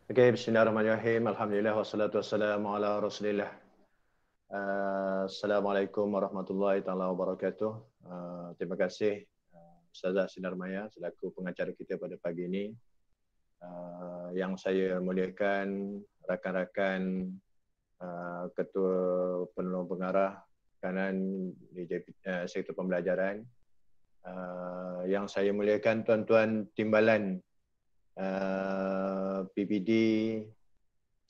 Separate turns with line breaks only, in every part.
Okey, bismillahirrahmanirrahim. Alhamdulillah wassalatu wassalamu ala Rasulillah. Assalamualaikum warahmatullahi taala wabarakatuh. Terima kasih Ustazah Sinar Maya selaku pengacara kita pada pagi ini. Yang saya muliakan rakan-rakan Ketua Penolong Pengarah kanan di Sektor Pembelajaran. Yang saya muliakan tuan-tuan timbalan PPD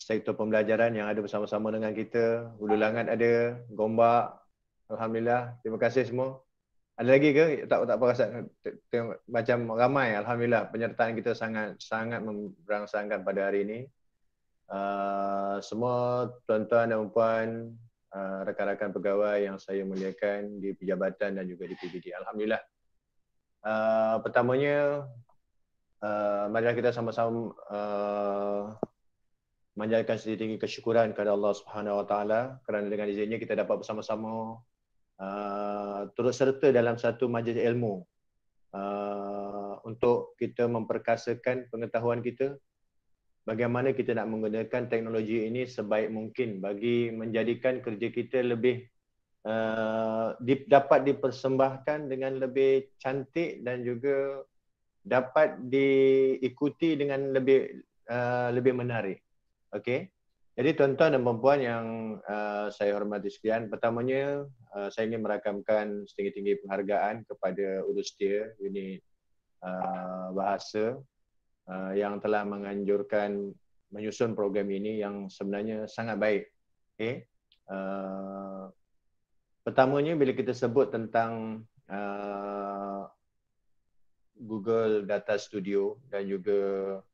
Sektor Pembelajaran yang ada bersama-sama dengan kita. Hulu Langat ada, Gombak. Alhamdulillah. Terima kasih semua. Ada lagi ke? Tak apa rasa macam ramai. Alhamdulillah penyertaan kita sangat merangsangkan pada hari ini. Semua tuan-tuan dan puan, rakan-rakan pegawai yang saya muliakan di Pejabatan dan juga di PBD. Alhamdulillah. Pertamanya, marilah kita sama-sama manjatkan setinggi kesyukuran kepada Allah Subhanahu Wa Taala kerana dengan izinnya kita dapat bersama-sama turut serta dalam satu majlis ilmu untuk kita memperkasakan pengetahuan kita bagaimana kita nak menggunakan teknologi ini sebaik mungkin bagi menjadikan kerja kita lebih dapat dipersembahkan dengan lebih cantik dan juga dapat diikuti dengan lebih menarik. Okey. Jadi tuan-tuan dan puan-puan yang saya hormati sekalian, pertamanya saya ingin merakamkan setinggi-tinggi penghargaan kepada Udustia Unit Bahasa yang telah menganjurkan menyusun program ini yang sebenarnya sangat baik. Okey. Pertamanya bila kita sebut tentang Google Data Studio dan juga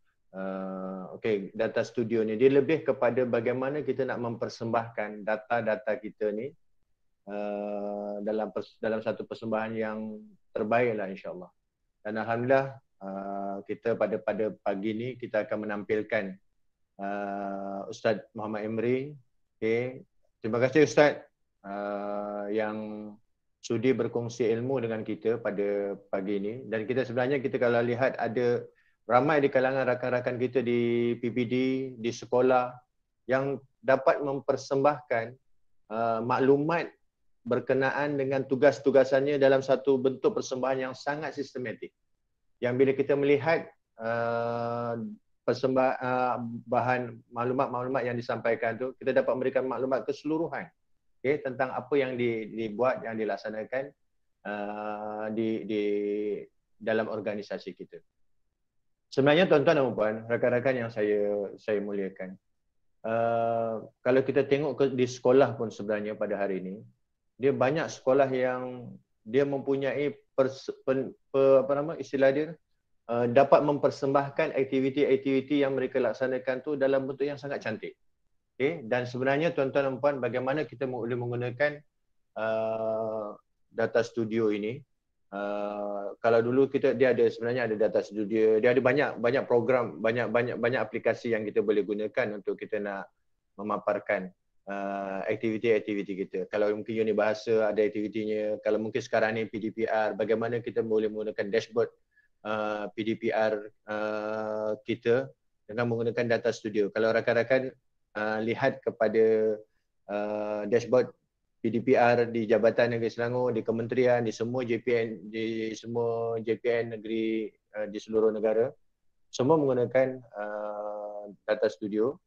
data studio ni dia lebih kepada bagaimana kita nak mempersembahkan data-data kita ni dalam satu persembahan yang terbaiklah insya-Allah. Dan alhamdulillah kita pada pagi ni kita akan menampilkan Ustaz Muhammad Emri. Okey. Terima kasih Ustaz yang sudi berkongsi ilmu dengan kita pada pagi ini. Dan kita sebenarnya kalau lihat ada ramai di kalangan rakan-rakan kita di PPD, di sekolah yang dapat mempersembahkan maklumat berkenaan dengan tugas-tugasannya dalam satu bentuk persembahan yang sangat sistematik. Yang bila kita melihat bahan maklumat-maklumat yang disampaikan tu, kita dapat memberikan maklumat keseluruhan tentang apa yang dibuat, yang dilaksanakan di dalam organisasi kita. Sebenarnya tuan-tuan dan puan, rakan-rakan yang saya muliakan, kalau kita tengok di sekolah pun sebenarnya pada hari ini, dia banyak sekolah yang dia mempunyai istilah dia dapat mempersembahkan aktiviti-aktiviti yang mereka laksanakan tu dalam bentuk yang sangat cantik. Okay? Dan sebenarnya tuan-tuan dan puan, bagaimana kita boleh menggunakan data studio ini. Kalau dulu dia sebenarnya ada data studio, dia ada banyak program, banyak aplikasi yang kita boleh gunakan untuk kita nak memaparkan aktiviti-aktiviti kita. Kalau mungkin unit bahasa ada aktivitinya, kalau mungkin sekarang ni PDPR, bagaimana kita boleh menggunakan dashboard PDPR kita dengan menggunakan data studio. Kalau rakan-rakan lihat kepada dashboard PDPR di Jabatan Negeri Selangor, di kementerian, di semua JPN negeri di seluruh negara, semua menggunakan data studio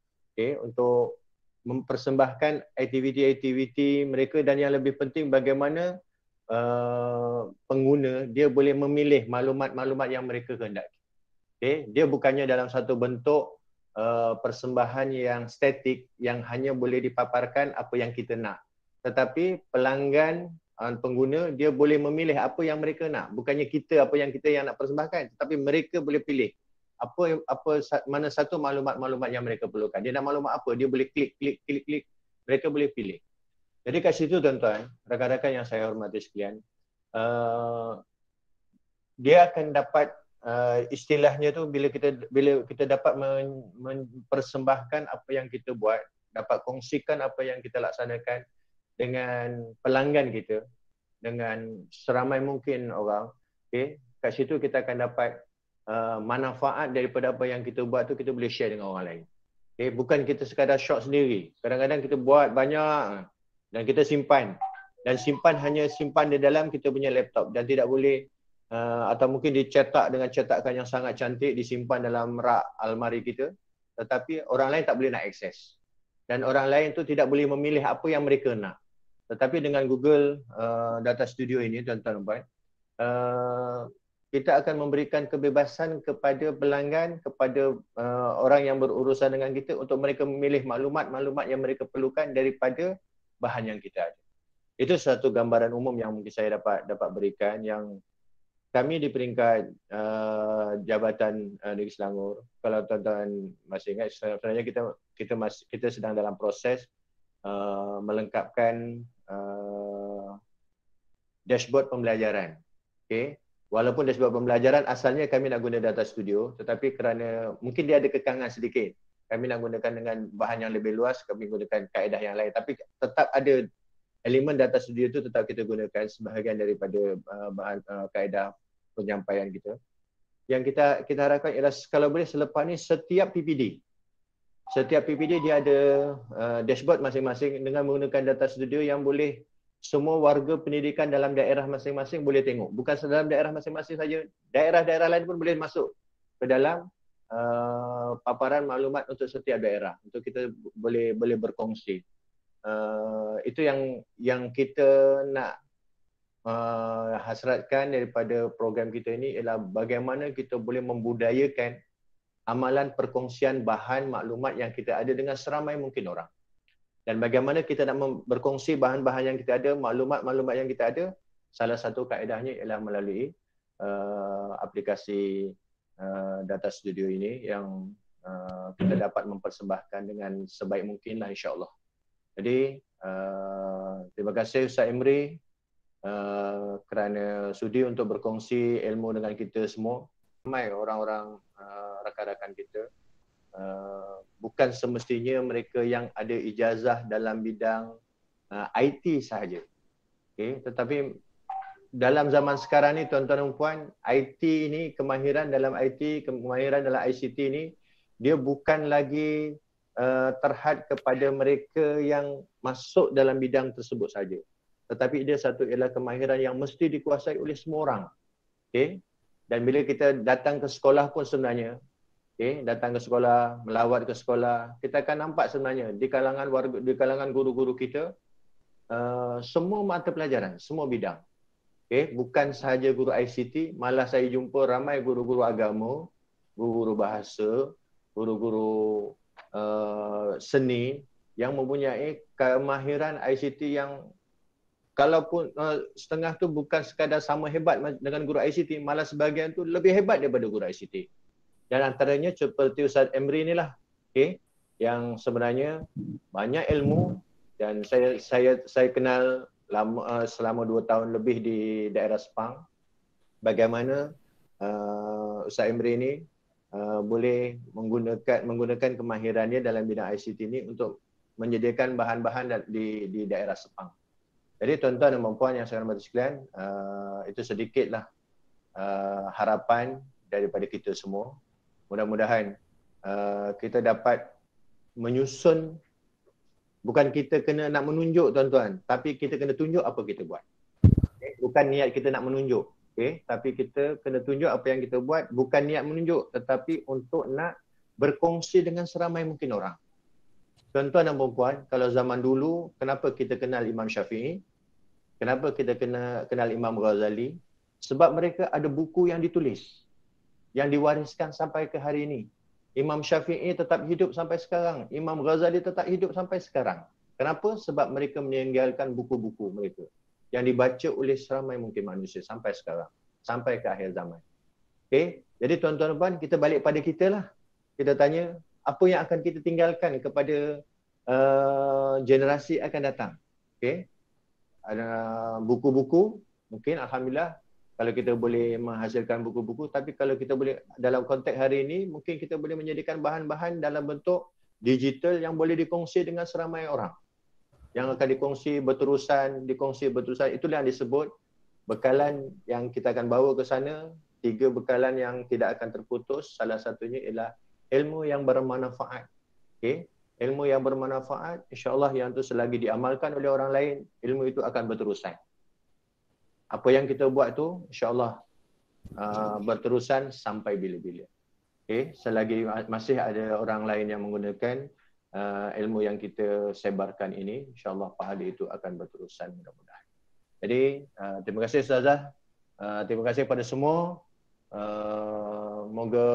untuk mempersembahkan aktiviti-aktiviti mereka, dan yang lebih penting bagaimana pengguna dia boleh memilih maklumat-maklumat yang mereka kehendaki. Dia bukannya dalam satu bentuk persembahan yang statik yang hanya boleh dipaparkan apa yang kita nak. Tetapi pelanggan pengguna dia boleh memilih apa yang mereka nak. Bukannya kita apa yang kita yang nak persembahkan, tetapi mereka boleh pilih mana satu maklumat-maklumat yang mereka perlukan. Dia nak maklumat apa, dia boleh klik. Mereka boleh pilih. Jadi kat situ tuan-tuan, rakan-rakan yang saya hormati sekalian, dia akan dapat istilahnya tu bila kita dapat mempersembahkan apa yang kita buat, dapat kongsikan apa yang kita laksanakan dengan pelanggan kita, dengan seramai mungkin orang, kat situ kita akan dapat manfaat daripada apa yang kita buat tu kita boleh share dengan orang lain. Okay, bukan kita sekadar shot sendiri. Kadang-kadang kita buat banyak dan kita simpan. Dan hanya simpan di dalam kita punya laptop dan tidak boleh atau mungkin dicetak dengan cetakan yang sangat cantik, disimpan dalam rak almari kita, tetapi orang lain tak boleh nak akses. Dan orang lain tu tidak boleh memilih apa yang mereka nak. Tetapi dengan Google Data Studio ini, tuan-tuan dan puan, kita akan memberikan kebebasan kepada pelanggan, kepada orang yang berurusan dengan kita untuk mereka memilih maklumat-maklumat yang mereka perlukan daripada bahan yang kita ada. Itu satu gambaran umum yang mungkin saya dapat berikan, yang kami di peringkat Jabatan Negeri Selangor, kalau tuan-tuan masih ingat, sebenarnya kita sedang dalam proses melengkapkan dashboard pembelajaran. Okay. Walaupun dashboard pembelajaran asalnya kami nak guna Data Studio, tetapi kerana mungkin dia ada kekangan sedikit, kami nak gunakan dengan bahan yang lebih luas, kami gunakan kaedah yang lain. Tapi tetap ada elemen Data Studio itu tetap kita gunakan sebahagian daripada bahan kaedah penyampaian kita. Yang kita harapkan ialah kalau boleh selepas ni setiap PPD dia ada dashboard masing-masing dengan menggunakan Data Studio yang boleh semua warga pendidikan dalam daerah masing-masing boleh tengok. Bukan dalam daerah masing-masing saja, daerah-daerah lain pun boleh masuk ke dalam paparan maklumat untuk setiap daerah, untuk kita boleh berkongsi. Itu yang kita nak hasratkan daripada program kita ini, ialah bagaimana kita boleh membudayakan amalan perkongsian bahan maklumat yang kita ada dengan seramai mungkin orang. Dan bagaimana kita nak berkongsi bahan-bahan yang kita ada, maklumat-maklumat yang kita ada, salah satu kaedahnya ialah melalui aplikasi Data Studio ini yang kita dapat mempersembahkan dengan sebaik mungkinlah, insya-Allah. Jadi terima kasih Ustaz Emri kerana sudi untuk berkongsi ilmu dengan kita semua. Ramai orang-orang rakan-rakan kita bukan semestinya mereka yang ada ijazah dalam bidang IT sahaja. Okay? Tetapi dalam zaman sekarang ni, tuan-tuan dan puan, IT ini, kemahiran dalam IT, kemahiran dalam ICT ini, dia bukan lagi terhad kepada mereka yang masuk dalam bidang tersebut saja. Tetapi dia satu ialah kemahiran yang mesti dikuasai oleh semua orang. Okay? Dan bila kita datang ke sekolah pun sebenarnya, datang ke sekolah, melawat ke sekolah, kita akan nampak sebenarnya di kalangan guru-guru kita, semua mata pelajaran, semua bidang. Bukan sahaja guru ICT, malah saya jumpa ramai guru-guru agama, guru-guru bahasa, guru-guru seni yang mempunyai kemahiran ICT yang kalaupun setengah tu bukan sekadar sama hebat dengan guru ICT, malah sebahagian tu lebih hebat daripada guru ICT. Dan antaranya seperti Ustaz Emri inilah, yang sebenarnya banyak ilmu, dan saya kenal selama 2 tahun lebih di daerah Sepang. Bagaimana Ustaz Emri ini boleh menggunakan kemahirannya dalam bidang ICT ini untuk menyediakan bahan-bahan di daerah Sepang. Jadi tuan-tuan dan puan yang saya hormati sekalian, itu sedikitlah harapan daripada kita semua. Mudah-mudahan kita dapat menyusun, bukan kita kena nak menunjuk tuan-tuan, tapi kita kena tunjuk apa kita buat. Bukan niat kita nak menunjuk, tapi kita kena tunjuk apa yang kita buat, bukan niat menunjuk, tetapi untuk nak berkongsi dengan seramai mungkin orang. Tuan-tuan dan puan, kalau zaman dulu, kenapa kita kenal Imam Syafi'i? Kenapa kita kenal Imam Ghazali? Sebab mereka ada buku yang ditulis, yang diwariskan sampai ke hari ini. Imam Syafi'i tetap hidup sampai sekarang. Imam Ghazali tetap hidup sampai sekarang. Kenapa? Sebab mereka meninggalkan buku-buku mereka yang dibaca oleh seramai mungkin manusia sampai sekarang, sampai ke akhir zaman. Jadi tuan-tuan dan puan, kita balik pada kita lah. Kita tanya, apa yang akan kita tinggalkan kepada generasi akan datang. Ada buku-buku, mungkin alhamdulillah kalau kita boleh menghasilkan buku-buku, tapi kalau kita boleh dalam konteks hari ini, mungkin kita boleh menyediakan bahan-bahan dalam bentuk digital yang boleh dikongsi dengan seramai orang. Yang akan dikongsi berterusan, itulah yang disebut bekalan yang kita akan bawa ke sana tiga bekalan yang tidak akan terputus. Salah satunya ialah ilmu yang bermanfaat. Okay? Ilmu yang bermanfaat, insya-Allah yang itu selagi diamalkan oleh orang lain, ilmu itu akan berterusan. Apa yang kita buat tu, insya-Allah berterusan sampai bila-bila. Okay? Selagi masih ada orang lain yang menggunakan ilmu yang kita sebarkan ini, insya-Allah pahala itu akan berterusan mudah-mudahan. Jadi terima kasih Ustazah, terima kasih pada semua. Moga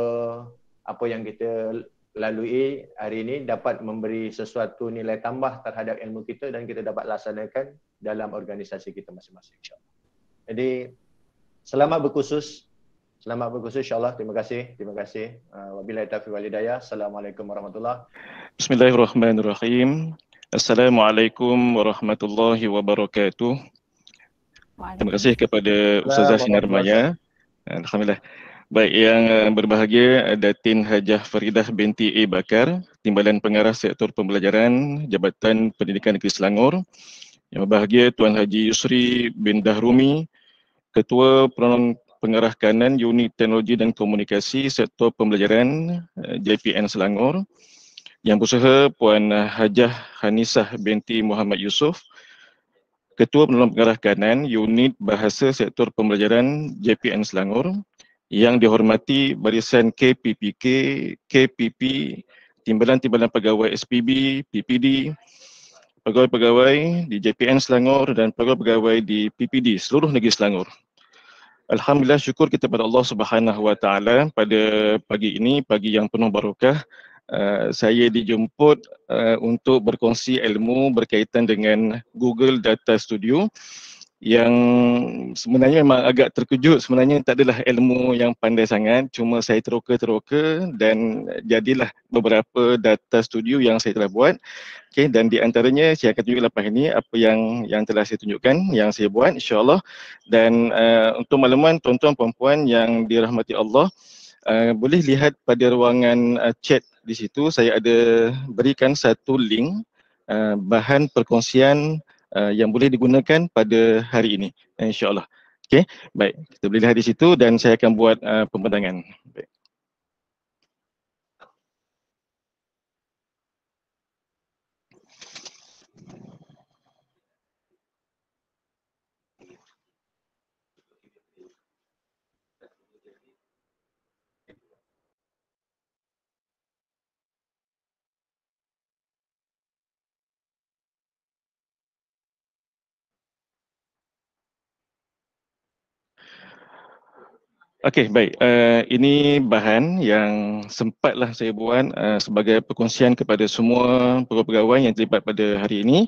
apa yang kita lalui hari ini dapat memberi sesuatu nilai tambah terhadap ilmu kita dan kita dapat laksanakan dalam organisasi kita masing-masing, insya-Allah. Jadi selamat berkhusus. Selamat berkhusus, insya-Allah. Terima kasih. Terima kasih. Wabillahi taufiq wal hidayah. Assalamualaikum warahmatullahi wabarakatuh.
Bismillahirrahmanirrahim. Assalamualaikum warahmatullahi wabarakatuh. Terima kasih kepada Ustazah Sinar Maya. Alhamdulillah. Baik, yang berbahagia Datin Hajah Faridah binti A. Bakar, Timbalan Pengarah Sektor Pembelajaran Jabatan Pendidikan Negeri Selangor. Yang berbahagia Tuan Haji Yusri bin Dahrumi, Ketua Penolong Pengarah Kanan Unit Teknologi dan Komunikasi Sektor Pembelajaran JPN Selangor. Yang berusaha Puan Hajah Hanisah binti Muhammad Yusof, Ketua Penolong Pengarah Kanan Unit Bahasa Sektor Pembelajaran JPN Selangor. Yang dihormati barisan KPPK, KPP, Timbalan-Timbalan Pegawai SPB, PPD, pegawai-pegawai di JPN Selangor dan pegawai-pegawai di PPD seluruh negeri Selangor. Alhamdulillah, syukur kita pada Allah Subhanahu Wa Taala pada pagi ini, pagi yang penuh barakah. Saya dijemput untuk berkongsi ilmu berkaitan dengan Google Data Studio yang sebenarnya memang agak terkejut. Sebenarnya tak adalah ilmu yang pandai sangat, cuma saya teroka-teroka dan jadilah beberapa data studio yang saya telah buat. Okay, dan di antaranya saya akan tunjuk lepas ini apa yang telah saya tunjukkan, yang saya buat, insya-Allah. Dan untuk makluman tuan-tuan puan-puan yang dirahmati Allah, boleh lihat pada ruangan chat di situ, saya ada berikan satu link bahan perkongsian yang boleh digunakan pada hari ini, insya-Allah. Okey, baik, kita boleh lihat di situ dan saya akan buat pembentangan. Baik. Okey, baik. Ini bahan yang sempatlah saya buat sebagai perkongsian kepada semua pegawai yang terlibat pada hari ini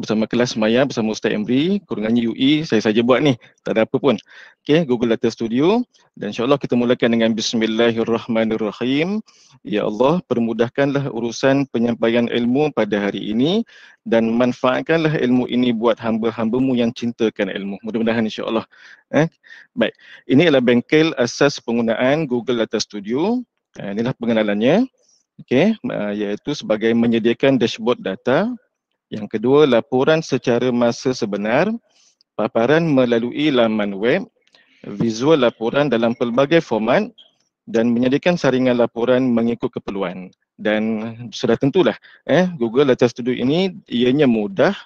bersama kelas Maya, bersama Ustaz Emri, kurangannya UI, saya saja buat ni, tak ada apa pun. Okey, Google Data Studio, dan insya-Allah kita mulakan dengan Bismillahirrahmanirrahim. Ya Allah, permudahkanlah urusan penyampaian ilmu pada hari ini dan manfaatkanlah ilmu ini buat hamba-hambamu yang cintakan ilmu. Mudah-mudahan insya-Allah. Baik, ini adalah bengkel asas penggunaan Google Data Studio. Inilah pengenalannya. Okey, iaitu sebagai menyediakan dashboard data. Yang kedua, laporan secara masa sebenar, paparan melalui laman web, visual laporan dalam pelbagai format dan menyediakan saringan laporan mengikut keperluan. Dan sudah tentulah Google Data Studio ini ianya mudah,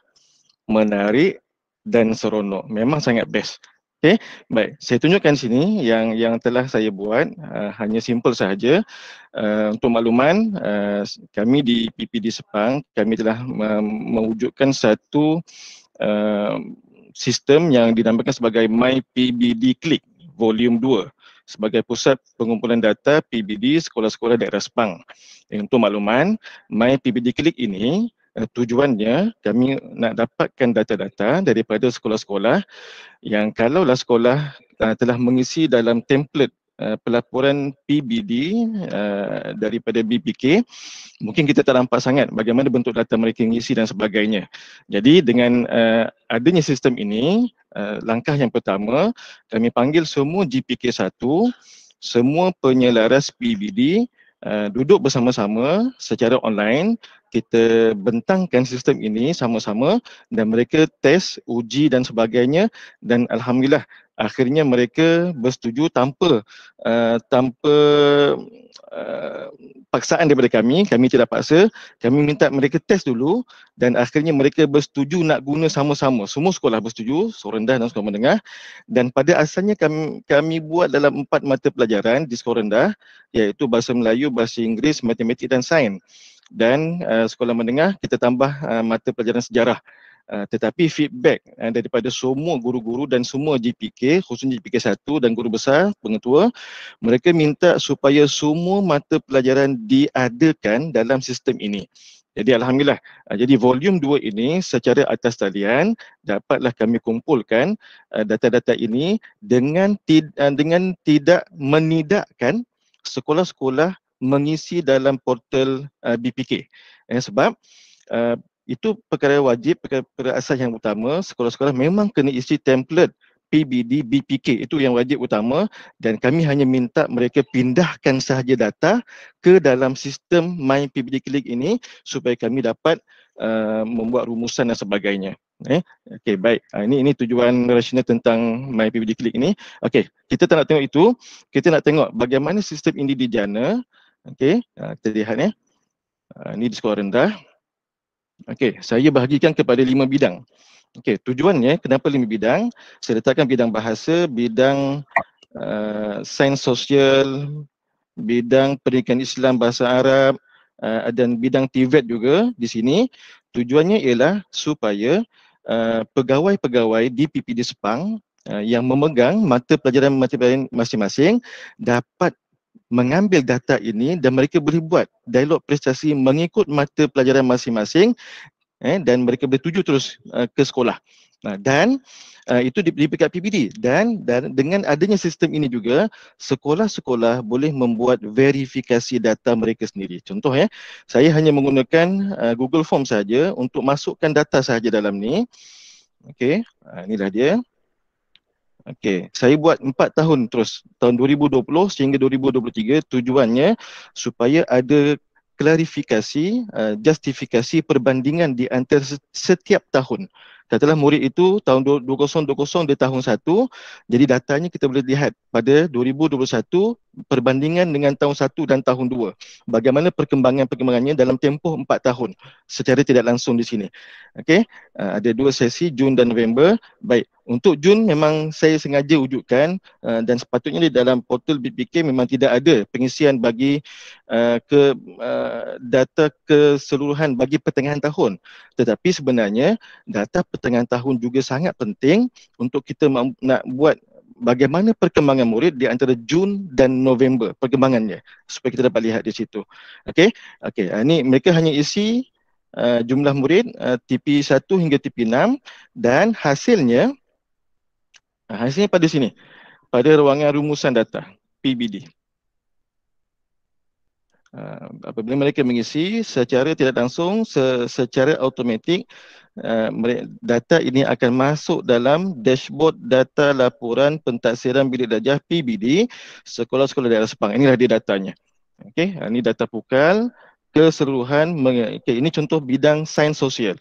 menarik dan seronok. Memang sangat best. Okey, baik. Saya tunjukkan sini yang telah saya buat, hanya simple sahaja. Untuk makluman, kami di PPD Sepang, kami telah mewujudkan satu sistem yang dinamakan sebagai My PBD Click Volume 2 sebagai pusat pengumpulan data PBD sekolah-sekolah daerah Sepang. Untuk makluman, My PBD Click ini tujuannya kami nak dapatkan data-data daripada sekolah-sekolah yang kalaulah sekolah telah mengisi dalam template pelaporan PBD daripada BPK, mungkin kita tak nampak sangat bagaimana bentuk data mereka mengisi dan sebagainya. Jadi dengan adanya sistem ini, langkah yang pertama, kami panggil semua GPK1, semua penyelaras PBD duduk bersama-sama secara online. Kita bentangkan sistem ini sama-sama dan mereka test, uji dan sebagainya, dan alhamdulillah akhirnya mereka bersetuju tanpa paksaan daripada kami tidak paksa, kami minta mereka test dulu dan akhirnya mereka bersetuju nak guna sama-sama. Semua sekolah bersetuju, sekolah rendah dan sekolah menengah, dan pada asalnya kami buat dalam 4 mata pelajaran di sekolah rendah, iaitu Bahasa Melayu, Bahasa Inggeris, Matematik dan Sains. Dan sekolah menengah kita tambah mata pelajaran sejarah. Tetapi feedback daripada semua guru-guru dan semua GPK, khususnya GPK 1 dan guru besar, pengetua, mereka minta supaya semua mata pelajaran diadakan dalam sistem ini. Jadi alhamdulillah, jadi volume 2 ini secara atas talian dapatlah kami kumpulkan data-data ini dengan tidak menidakkan sekolah-sekolah mengisi dalam portal BPK. Sebab itu perkara wajib, perkara asas yang utama. Sekolah-sekolah memang kena isi template PBD, BPK, itu yang wajib utama, dan kami hanya minta mereka pindahkan sahaja data ke dalam sistem My PBD Click ini supaya kami dapat membuat rumusan dan sebagainya. Okey, baik. Ini tujuan rasional tentang My PBD Click ini. Okey, kita tak nak tengok itu, kita nak tengok bagaimana sistem ini dijana. Okey, kita lihat ya. Ini di sekolah rendah. Okey, saya bahagikan kepada 5 bidang. Okey, tujuannya kenapa 5 bidang? Saya letakkan bidang bahasa, bidang sains sosial, bidang pendidikan Islam bahasa Arab, dan bidang TVET juga di sini. Tujuannya ialah supaya pegawai-pegawai di PPD Sepang yang memegang mata pelajaran masing-masing dapat mengambil data ini dan mereka boleh buat dialog prestasi mengikut mata pelajaran masing-masing, dan mereka boleh tuju terus ke sekolah. Dan itu di peringkat PPD, dan dengan adanya sistem ini juga sekolah-sekolah boleh membuat verifikasi data mereka sendiri. Contoh saya hanya menggunakan Google Form saja untuk masukkan data sahaja dalam ni. Okey, inilah dia. Okey, saya buat 4 tahun terus, tahun 2020 sehingga 2023, tujuannya supaya ada klarifikasi, justifikasi perbandingan di antara setiap tahun. Katalah murid itu tahun 2020 dia tahun 1, jadi datanya kita boleh lihat pada 2021 perbandingan dengan tahun 1 dan tahun 2. Bagaimana perkembangannya dalam tempoh 4 tahun secara tidak langsung di sini. Okey, ada 2 sesi Jun dan November. Baik, untuk Jun memang saya sengaja wujudkan dan sepatutnya di dalam portal BPK memang tidak ada pengisian bagi data keseluruhan bagi pertengahan tahun. Tetapi sebenarnya data pertengahan tahun juga sangat penting untuk kita nak buat bagaimana perkembangan murid di antara Jun dan November, perkembangannya, supaya kita dapat lihat di situ. Okey, ini mereka hanya isi jumlah murid TP1 hingga TP6 dan hasilnya pada sini, pada ruangan rumusan data PBD. Apabila mereka mengisi secara tidak langsung, secara automatik, data ini akan masuk dalam dashboard data laporan pentaksiran bilik darjah PBD sekolah-sekolah daerah Sepang. Inilah dia datanya. Okey, ini data pukal keseluruhan. Okay, ini contoh bidang sains sosial.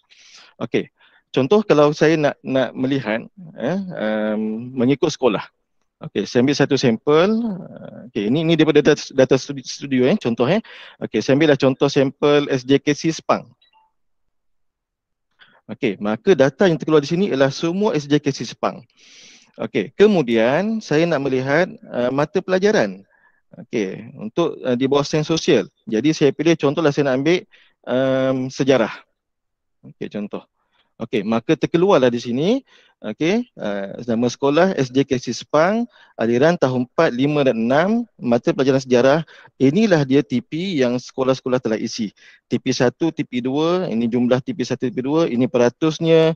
Okey, contoh kalau saya nak melihat mengikut sekolah. Okey, saya ambil satu sampel. Okey, ini daripada data studio contoh Okey, saya ambillah contoh sampel SJKC Sepang. Okey, maka data yang terkeluar di sini ialah semua SJKC Sepang. Okey, kemudian saya nak melihat mata pelajaran. Okey, untuk di bawah sains sosial. Jadi saya pilih contohlah saya nak ambil sejarah. Okey, contoh. Okey, maka terkeluarlah di sini. Okey, nama sekolah SJKC Sepang, aliran tahun 4, 5 dan 6, mata pelajaran sejarah. Inilah dia TP yang sekolah-sekolah telah isi. TP1, TP2, ini jumlah TP1, TP2, ini peratusnya,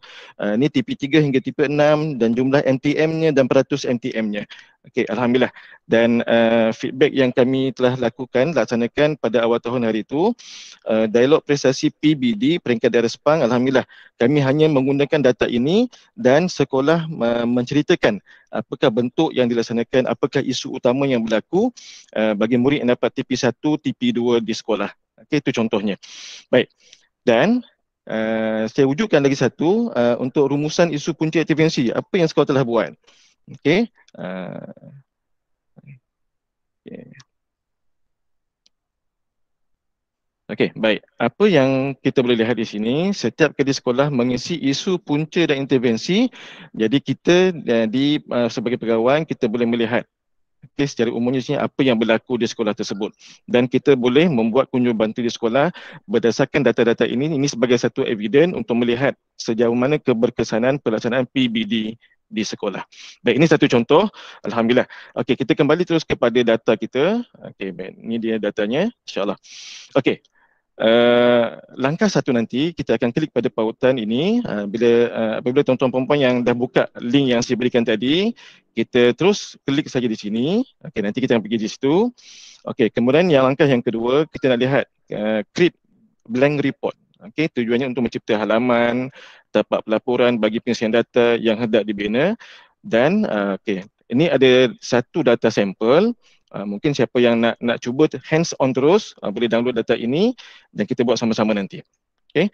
ini TP3 hingga TP6 dan jumlah NTM-nya dan peratus NTM-nya. Okey, alhamdulillah. Dan feedback yang kami telah laksanakan pada awal tahun hari itu, dialog prestasi PBD peringkat daerah Sepang, alhamdulillah kami hanya menggunakan data ini dan sekolah menceritakan apakah bentuk yang dilaksanakan, apakah isu utama yang berlaku bagi murid yang dapat TP1, TP2 di sekolah. Okey, itu contohnya. Baik. Dan saya wujudkan lagi satu untuk rumusan isu punca intervensi. Apa yang sekolah telah buat? Okey. Okay. Okey, baik. Apa yang kita boleh lihat di sini, setiap kali sekolah mengisi isu punca dan intervensi, jadi kita sebagai pegawai kita boleh melihat secara umumnya sini apa yang berlaku di sekolah tersebut, dan kita boleh membuat kunjung bantu di sekolah berdasarkan data-data ini sebagai satu eviden untuk melihat sejauh mana keberkesanan pelaksanaan PBD di sekolah. Baik, ini satu contoh. Alhamdulillah. Okey, kita kembali terus kepada data kita. Okey, baik. Ini dia datanya, insya-Allah. Okey. Langkah satu nanti kita akan klik pada pautan ini. Apabila tuan-tuan perempuan yang dah buka link yang saya berikan tadi, kita terus klik saja di sini. Okey, nanti kita akan pergi di situ. Okey, kemudian langkah yang kedua, kita nak lihat create blank report. Okey, tujuannya untuk mencipta halaman tapak pelaporan bagi pengisian data yang hendak dibina. Dan okey, ini ada satu data sampel. Mungkin siapa yang nak cuba hands on terus, boleh download data ini dan kita buat sama-sama nanti. Okey.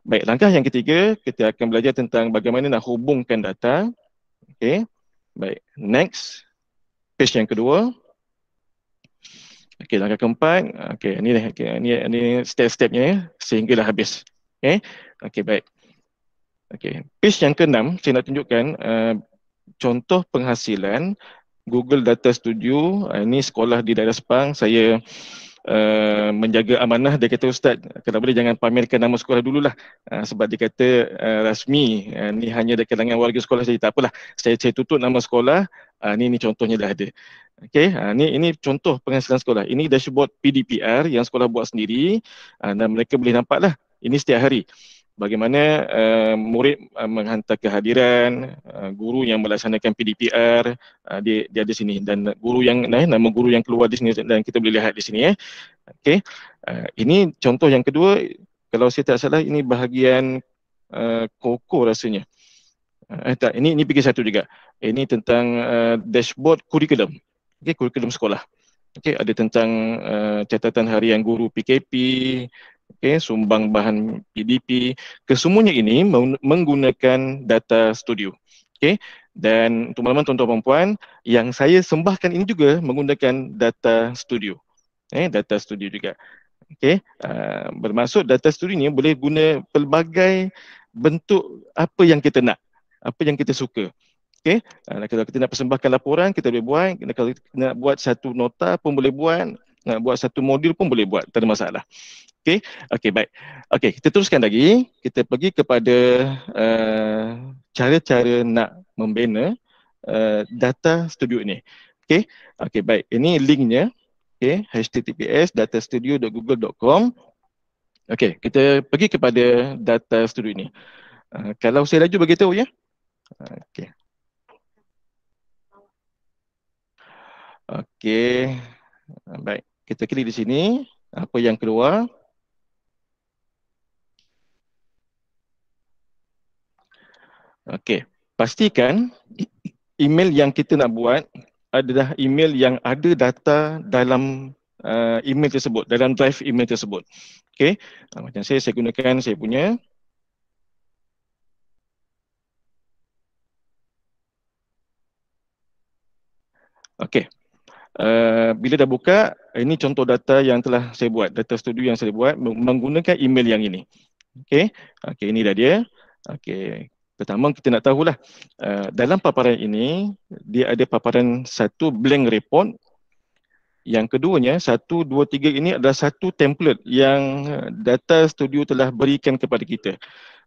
Baik, langkah yang ketiga, kita akan belajar tentang bagaimana nak hubungkan data. Okey. Baik, next. Page yang kedua. Okey, langkah keempat. Okey, ini step-stepnya sehinggalah habis. Okey. Okey, baik. Okey, page yang keenam saya nak tunjukkan contoh penghasilan Google Data Studio. Ini sekolah di daerah Sepang. Saya menjaga amanah. Dia kata, Ustaz, kalau boleh jangan pamerkan nama sekolah dululah, sebab dia kata rasmi, ni hanya dari kalangan warga sekolah saja. Tak apalah, saya tutup nama sekolah. Ni contohnya dah ada. Okey, ini contoh penghasilan sekolah. Ini dashboard PDPR yang sekolah buat sendiri, dan mereka boleh nampaklah ini setiap hari bagaimana murid menghantar kehadiran, guru yang melaksanakan PDPR, dia ada sini, dan guru yang nama guru yang keluar di sini, dan kita boleh lihat di sini. Okey, ini contoh yang kedua. Kalau saya tak salah ini bahagian Koko rasanya. Tak, ini pergi satu juga. Ini tentang dashboard kurikulum. Okey, kurikulum sekolah. Okey, ada tentang catatan harian guru PKP, okey, sumbang bahan PDP. Kesemuanya ini menggunakan data studio. Okey, dan untuk makluman tuan-tuan perempuan, yang saya sembahkan ini juga menggunakan data studio. Data studio juga. Okey, bermaksud data studio ni boleh guna pelbagai bentuk apa yang kita nak, apa yang kita suka. Okey, kalau kita nak persembahkan laporan, kita boleh buat. Kalau kita nak buat satu nota pun boleh buat, nak buat satu modul pun boleh buat, tak ada masalah. Okey, okey, baik. Okey, kita teruskan lagi. Kita pergi kepada cara-cara nak membina data studio ini. Okey, okey, baik. Ini linknya. Okey, https://datastudio.google.com. Okey, kita pergi kepada data studio ini. Kalau saya laju bagi tahu ya. Okey. Okey. Baik, kita klik di sini. Apa yang keluar? Okey, pastikan email yang kita nak buat adalah email yang ada data dalam email tersebut, dalam drive email tersebut. Okey, macam saya gunakan saya punya. Okey, bila dah buka, ini contoh data yang telah saya buat, data studio yang saya buat menggunakan email yang ini. Okey, okey, ini dah dia. Okey, pertama kita nak tahulah dalam paparan ini dia ada paparan satu blank report. Yang keduanya 1, 2, 3 ini adalah satu template yang data studio telah berikan kepada kita.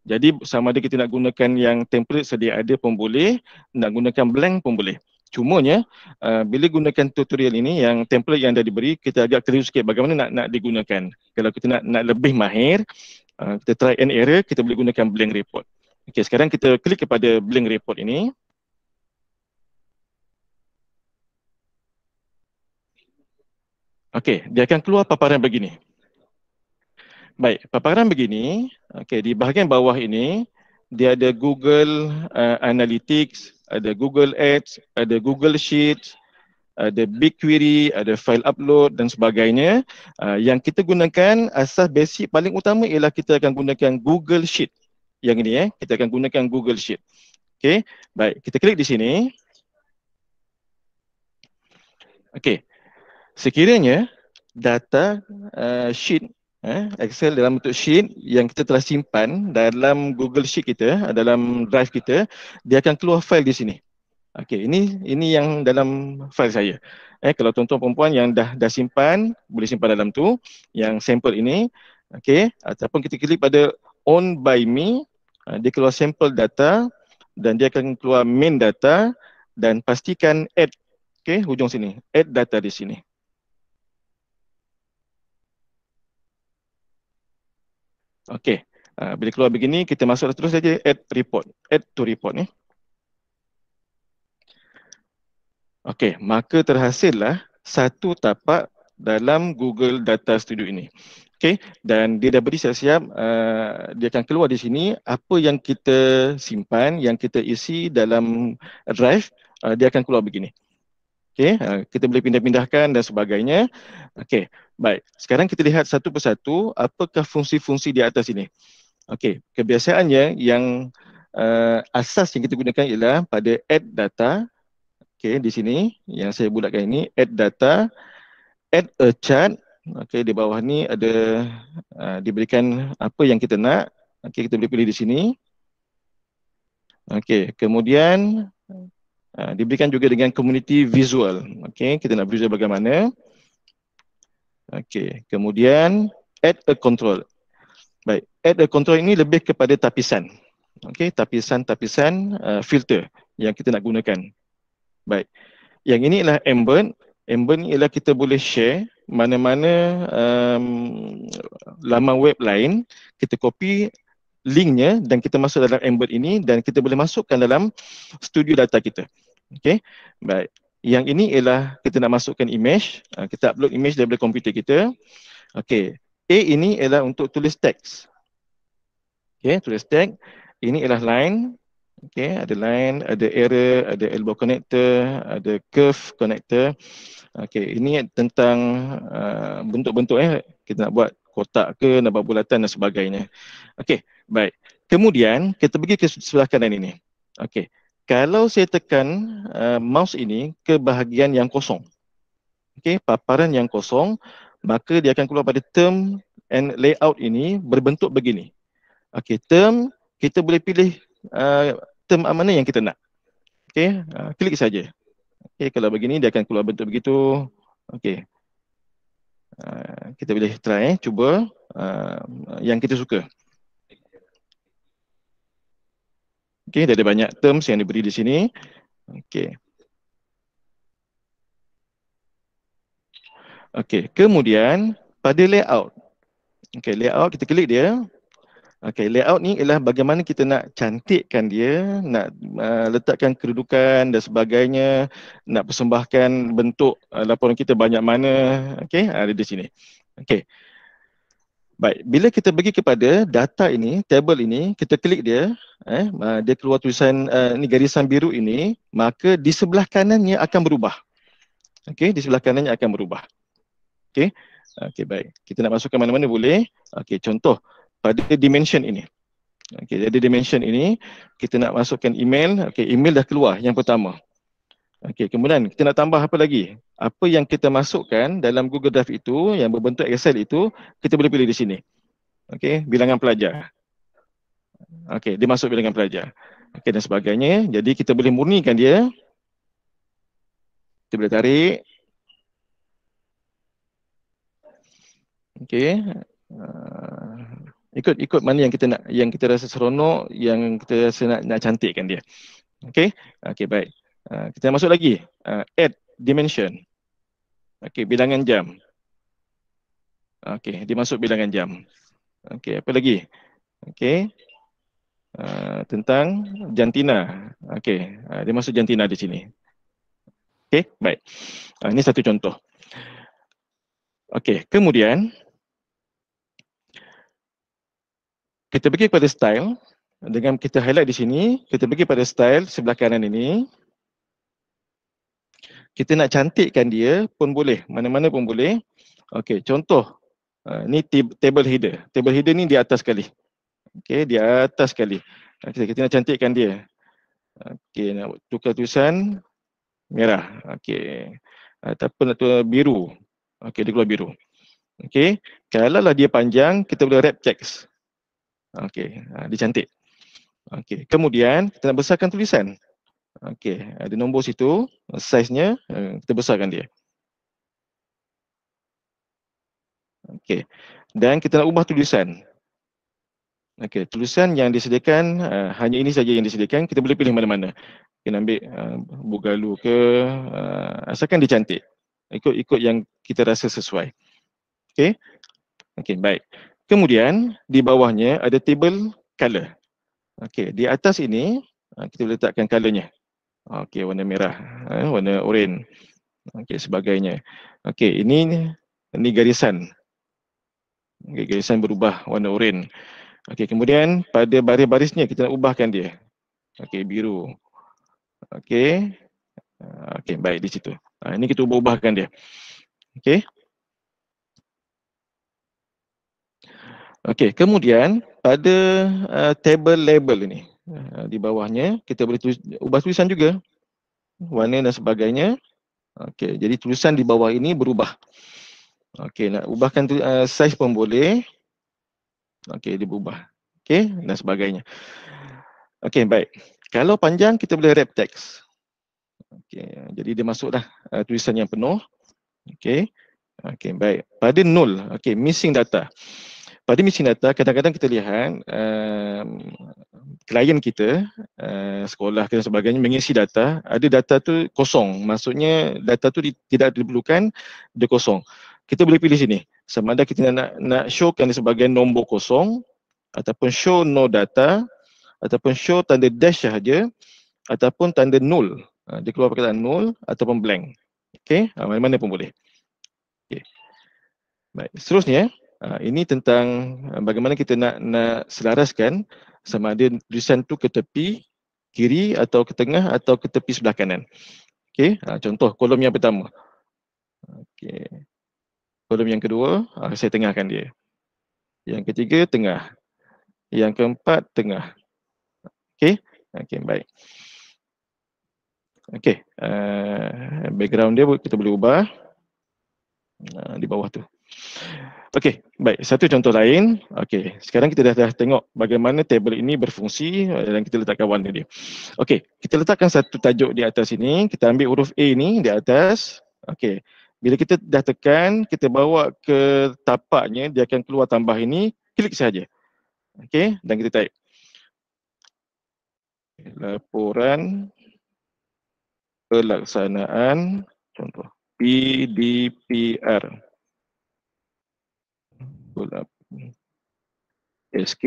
Jadi sama ada kita nak gunakan yang template sedia ada pun boleh, nak gunakan blank pun boleh. Cumanya bila gunakan tutorial ini yang template yang dah diberi, kita agak keliru sikit bagaimana nak digunakan. Kalau kita nak lebih mahir, kita try and error, kita boleh gunakan blank report. Okey, sekarang kita klik kepada blank report ini. Okey, dia akan keluar paparan begini. Baik, paparan begini. Okey, di bahagian bawah ini dia ada Google Analytics, ada Google Ads, ada Google Sheets, ada BigQuery, ada file upload dan sebagainya. Yang kita gunakan asas basic paling utama ialah kita akan gunakan Google Sheet. Yang ini kita akan gunakan Google Sheet. Okey, baik, kita klik di sini. Okey. Sekiranya data sheet Excel dalam bentuk sheet yang kita telah simpan dalam Google Sheet kita, dalam drive kita, dia akan keluar file di sini. Okey, ini yang dalam file saya. Kalau tuan-tuan perempuan yang dah simpan, boleh simpan dalam tu, yang sampel ini. Okey, ataupun kita klik pada own by me, dia keluar sampel data dan dia akan keluar main data dan pastikan add. Okey, hujung sini, add data di sini. Okey, bila keluar begini, kita masuk terus saja add report, add to report ni. Okey, maka terhasillah satu tapak dalam Google Data Studio ini. Okey, dan dia dah beri siap-siap, dia akan keluar di sini apa yang kita simpan, yang kita isi dalam drive, dia akan keluar begini. Okey, kita boleh pindah-pindahkan dan sebagainya. Okey, baik. Sekarang kita lihat satu persatu apakah fungsi-fungsi di atas ini. Okey, kebiasaannya yang asas yang kita gunakan ialah pada add data. Okey, di sini yang saya bulatkan ini, add data, add a chart. Okey, di bawah ni ada diberikan apa yang kita nak. Okey, kita boleh pilih di sini. Okey, kemudian diberikan juga dengan community visual. Okey, kita nak visual bagaimana. Okey, kemudian add a control. Baik, add a control ini lebih kepada tapisan. Okey, tapisan-tapisan filter yang kita nak gunakan. Baik. Yang ini ialah embed. Embed ni ialah kita boleh share mana-mana laman web lain, kita copy linknya dan kita masuk dalam embed ini dan kita boleh masukkan dalam studio data kita. Okey. Baik. Yang ini ialah kita nak masukkan image, kita upload image daripada komputer kita. Okey. A ini ialah untuk tulis teks. Okey, tulis teks. Ini ialah line. Okay, ada line, ada error, ada elbow connector, ada curve connector. Okay, ini tentang bentuk-bentuk kita nak buat kotak ke, nak buat bulatan dan sebagainya. Okay, baik. Kemudian kita pergi ke sebelah kanan ini. Okay, kalau saya tekan mouse ini ke bahagian yang kosong, okay, paparan yang kosong, maka dia akan keluar pada term and layout ini berbentuk begini. Okay, term kita boleh pilih term mana yang kita nak. Okey, klik saja. Okey, kalau begini dia akan keluar bentuk begitu. Okey. Kita boleh try cuba yang kita suka. Okey, dia ada banyak terms yang diberi di sini. Okey. Okey, kemudian pada layout. Okey, layout kita klik dia. Okey, layout ni ialah bagaimana kita nak cantikkan dia, nak letakkan kedudukan dan sebagainya, nak persembahkan bentuk laporan kita banyak mana. Okey, ada di sini. Okey. Baik, bila kita pergi kepada data ini, table ini, kita klik dia, dia keluar tulisan ni garisan biru ini, maka di sebelah kanannya akan berubah. Okey, di sebelah kanannya akan berubah. Okey. Okey, baik. Kita nak masukkan mana-mana boleh. Okey, contoh pada dimension ini. Okey, jadi dimension ini kita nak masukkan email. Okey, email dah keluar yang pertama. Okey, kemudian kita nak tambah apa lagi? Apa yang kita masukkan dalam Google Drive itu yang berbentuk Excel itu, kita boleh pilih di sini. Okey, bilangan pelajar. Okey, dia masuk bilangan pelajar. Okey, dan sebagainya. Jadi kita boleh murnikan dia. Kita boleh tarik. Okey. Ikut mana yang kita nak, yang kita rasa seronok, yang kita rasa nak cantikkan dia. Okey. Okey, baik. Kita masuk lagi. Add dimension. Okey, bilangan jam. Okey, dia masuk bilangan jam. Okey, apa lagi? Okey. Tentang jantina. Okey, dia masuk jantina di sini. Okey, baik. Ini satu contoh. Okey, kemudian kita pergi kepada style. Dengan kita highlight di sini, kita pergi pada style sebelah kanan ini. Kita nak cantikkan dia pun boleh, mana-mana pun boleh. Okey, contoh ni table header. Table header ni di atas sekali. Okey, di atas sekali. Kita nak cantikkan dia. Okey, nak tukar tulisan merah. Okey. ataupun biru. Okey, dia keluar biru. Okey, kalau lah dia panjang, kita boleh wrap text. Okey, dia cantik. Okey, kemudian kita nak besarkan tulisan. Okey, ada nombor situ, saiznya, kita besarkan dia. Okey, dan kita nak ubah tulisan. Okey, tulisan yang disediakan, hanya ini saja yang disediakan, kita boleh pilih mana-mana. Kita ambil Boogaloo ke, asalkan dia cantik. Ikut yang kita rasa sesuai. Okey. Okey, baik. Kemudian di bawahnya ada table color. Okey, di atas ini kita boleh letakkan colornya. Okey, warna merah, warna oranye. Okey, sebagainya. Okey, ini garisan. Okay, garisan berubah warna oranye. Okey, kemudian pada baris-barisnya kita nak ubahkan dia. Okey, biru. Okey. Okey, baik di situ. Ini kita ubah-ubahkan dia. Okey. Okey, kemudian pada table label ini, di bawahnya kita boleh ubah tulisan juga, warna dan sebagainya. Okey, jadi tulisan di bawah ini berubah. Okey, nak ubahkan saiz pun boleh. Okey, dia berubah. Okey, dan sebagainya. Okey, baik. Kalau panjang kita boleh wrap text. Okey, jadi dia masuklah tulisan yang penuh. Okey. Okey, baik. Pada 0, okey, missing data. Pada missing data, kadang-kadang kita lihat klien kita, sekolah dan sebagainya mengisi data, ada data tu kosong. Maksudnya data tu tidak diperlukan, dia kosong. Kita boleh pilih sini. Sama ada kita nak showkan sebagai nombor kosong, ataupun show no data, ataupun show tanda dash sahaja, ataupun tanda null. Dia keluar perkataan null ataupun blank. Okey, mana-mana pun boleh. Okey. Baik, seterusnya ini tentang bagaimana kita nak selaraskan sama ada tulisan tu ke tepi kiri atau ke tengah atau ke tepi sebelah kanan. Okey, contoh kolom yang pertama. Okey. Kolom yang kedua, saya tengahkan dia. Yang ketiga tengah. Yang keempat tengah. Okey. Okey, baik. Okey, background dia kita boleh ubah di bawah tu. Okey, baik. Satu contoh lain. Okey, sekarang kita dah tengok bagaimana table ini berfungsi dan kita letakkan warna dia. Okey, kita letakkan satu tajuk di atas ini. Kita ambil huruf A ni di atas. Okey, bila kita dah tekan, kita bawa ke tapaknya, dia akan keluar tambah ini. Klik saja. Okey, dan kita type. Laporan pelaksanaan, contoh, PDPR. SK,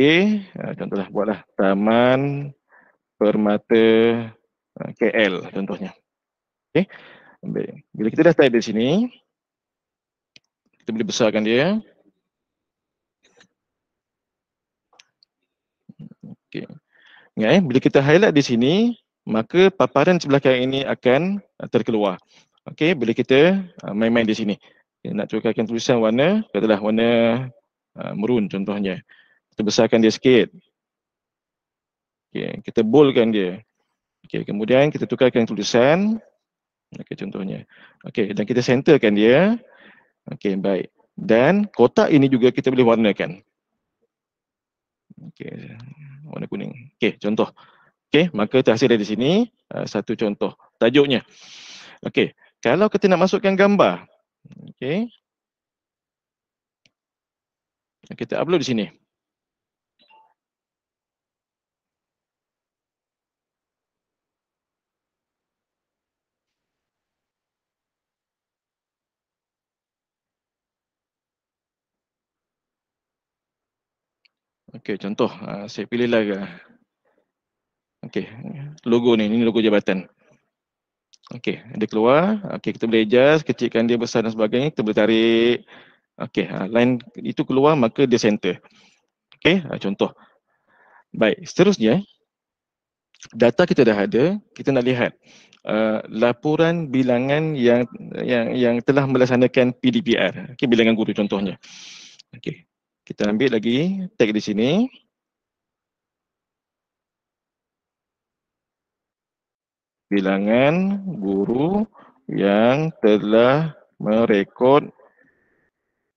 contohlah buatlah Taman Permata KL contohnya. Okey. Bila kita dah type di sini, kita boleh besarkan dia. Okey. Ingat bila kita highlight di sini, maka paparan sebelah kanan ini akan terkeluar. Okey, bila kita main-main di sini. Nak tukarkan tulisan warna, katalah warna maroon contohnya. Kita besarkan dia sikit. Okey, kita boldkan dia. Okey, kemudian kita tukarkan tulisan. Okey, contohnya. Okey, dan kita centerkan dia. Okey, baik. Dan kotak ini juga kita boleh warnakan. Okey, warna kuning. Okey, contoh. Okey, maka terhasil dari sini satu contoh tajuknya. Okey, kalau kita nak masukkan gambar. Okey. Kita upload di sini. Okey, contoh saya pilihlah okey, logo ni, ini logo jabatan. Okey, dia keluar. Okey, kita boleh adjust, kecilkan dia, besar dan sebagainya. Kita boleh tarik. Okey, line itu keluar maka dia center. Okey, contoh. Baik, seterusnya data kita dah ada, kita nak lihat laporan bilangan yang telah melaksanakan PDPR. Okey, bilangan guru contohnya. Okey. Kita ambil lagi tag di sini. Bilangan guru yang telah merekod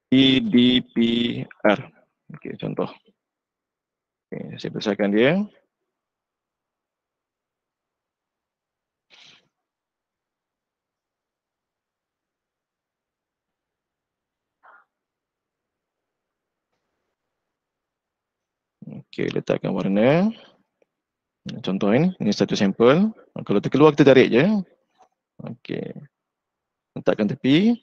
PDPR. Okey, contoh. Okay, saya besarkan dia. Okey, letakkan warna. Contoh ini satu sampel. Kalau terkeluar kita tarik je. Okey. Letakkan tepi.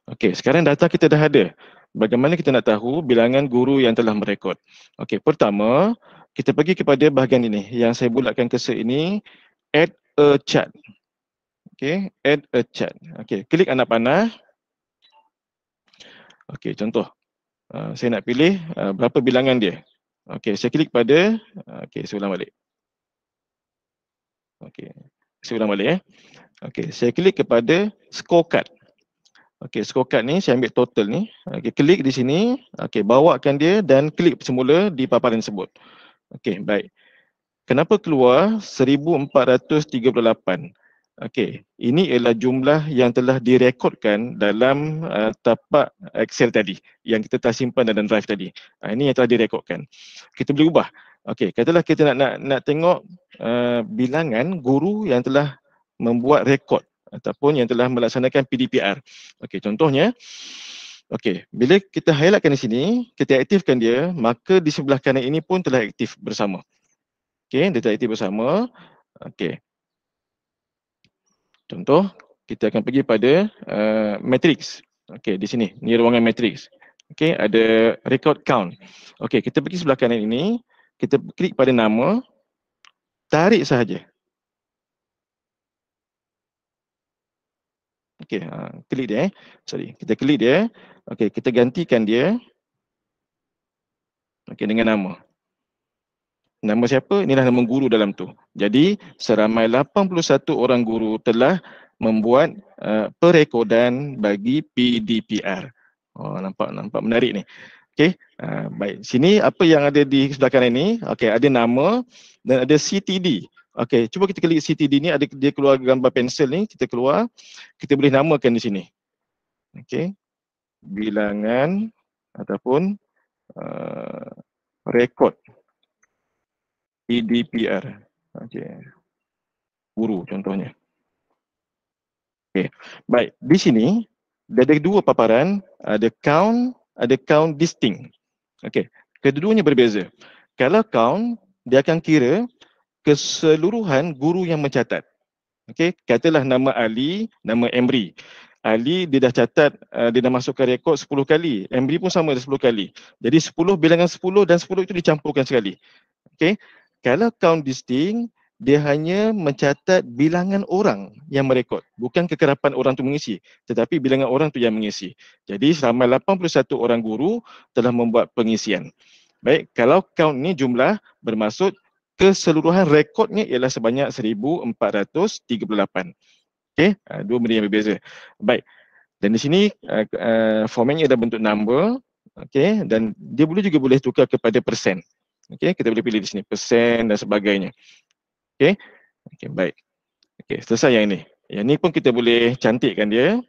Okey, sekarang data kita dah ada. Bagaimana kita nak tahu bilangan guru yang telah merekod? Okey, pertama, kita pergi kepada bahagian ini. Yang saya bulatkan cursor ini, add a chart. Okey, add a chart. Okey, klik anak panah. Okey, contoh. Saya nak pilih berapa bilangan dia. Okey, saya klik pada, okey, saya ulang balik. Okey, saya ulang balik. Okey, saya klik kepada scorecard. Okey, scorecard ni saya ambil total ni. Okey, klik di sini. Okey, bawakan dia dan klik semula di paparan tersebut. Okey, baik. Kenapa keluar 1438? Okey, ini ialah jumlah yang telah direkodkan dalam tapak Excel tadi yang kita telah simpan dalam drive tadi. Ini yang telah direkodkan. Kita boleh ubah. Okey, katalah kita nak tengok bilangan guru yang telah membuat rekod ataupun yang telah melaksanakan PDPR. Okey, contohnya, okey, bila kita highlightkan di sini, kita aktifkan dia, maka di sebelah kanan ini pun telah aktif bersama. Okey, dia telah aktif bersama. Okey. Contoh, kita akan pergi pada matrix. Okey, di sini, ni ruangan matrix. Okey, ada record count. Okey, kita pergi sebelah kanan ini, kita klik pada nama, tarik sahaja. Okey, klik dia. Sorry, kita klik dia. Okey, kita gantikan dia. Okey, dengan nama. Nama siapa? Inilah nama guru dalam tu. Jadi, seramai 81 orang guru telah membuat perekodan bagi PDPR. Oh, nampak menarik ni. Okey, baik. Sini apa yang ada di sebelah kanan ini? Okey, ada nama dan ada CTD. Okey, cuba kita klik CTD ni, ada dia keluar gambar pensel ni, kita keluar. Kita boleh namakan di sini. Okey. Bilangan ataupun rekod PDPR. Okey. Guru contohnya. Okey. Baik, di sini ada dua paparan, ada count distinct. Okey. Kedua-duanya berbeza. Kalau count, dia akan kira keseluruhan guru yang mencatat. Okey, katalah nama Ali, nama Emri. Ali dia dah catat, dia dah masukkan rekod 10 kali. Emri pun sama, ada 10 kali. Jadi 10 bilangan 10 dan 10 itu dicampurkan sekali. Okey. Kalau count distinct, dia hanya mencatat bilangan orang yang merekod, bukan kekerapan orang tu mengisi, tetapi bilangan orang tu yang mengisi. Jadi seramai 81 orang guru telah membuat pengisian. Baik, kalau count ni jumlah bermaksud keseluruhan rekodnya ialah sebanyak 1438. Okey, dua benda yang berbeza. Baik. Dan di sini formatnya ada bentuk number, okey, dan dia juga boleh tukar kepada persen. Okey, kita boleh pilih di sini persen dan sebagainya. Okey. Okey, baik. Okey, selesai yang ini. Yang ni pun kita boleh cantikkan dia.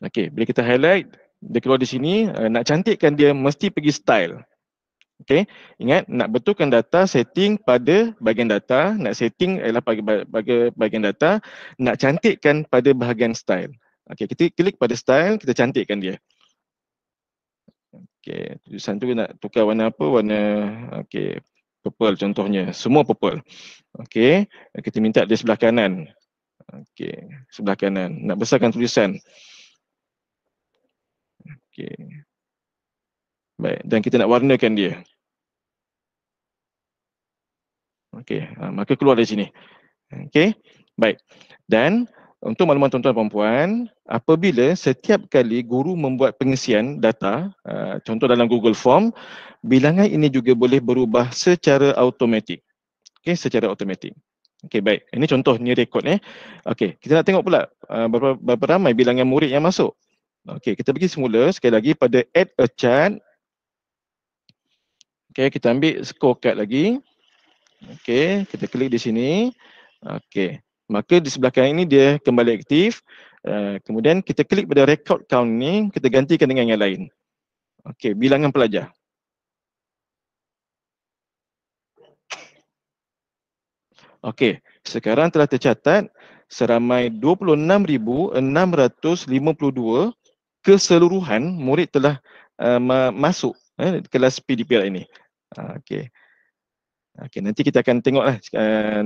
Okey, bila kita highlight, dia keluar di sini, nak cantikkan dia mesti pergi style. Okey, ingat nak betulkan data, setting pada bahagian data, nak setting ialah pada bahagian data, nak cantikkan pada bahagian style. Okey, kita klik pada style, kita cantikkan dia. Okey, tulisan tu nak tukar warna apa? Warna okey, purple contohnya. Semua purple. Okey, kita minta di sebelah kanan. Okey, sebelah kanan. Nak besarkan tulisan. Okey. Baik, dan kita nak warnakan dia. Okey, maka keluar dari sini. Okey, baik. Dan untuk makluman tuan-tuan dan puan, apabila setiap kali guru membuat pengisian data, contoh dalam Google Form, bilangan ini juga boleh berubah secara automatik. Okey, secara automatik. Okey, baik. Ini contoh, ni rekod ni. Okey, kita nak tengok pula berapa ramai bilangan murid yang masuk. Okey, kita pergi semula sekali lagi pada add a chart. Okey, kita ambil scorecard lagi. Okey, kita klik di sini. Okey. Maka di sebelah kanan ini dia kembali aktif. Kemudian kita klik pada record count ni, kita gantikan dengan yang lain. Okey, bilangan pelajar. Okey, sekarang telah tercatat seramai 26,652 keseluruhan murid telah masuk kelas PDPR ini. Okey. Okey, nanti kita akan tengoklah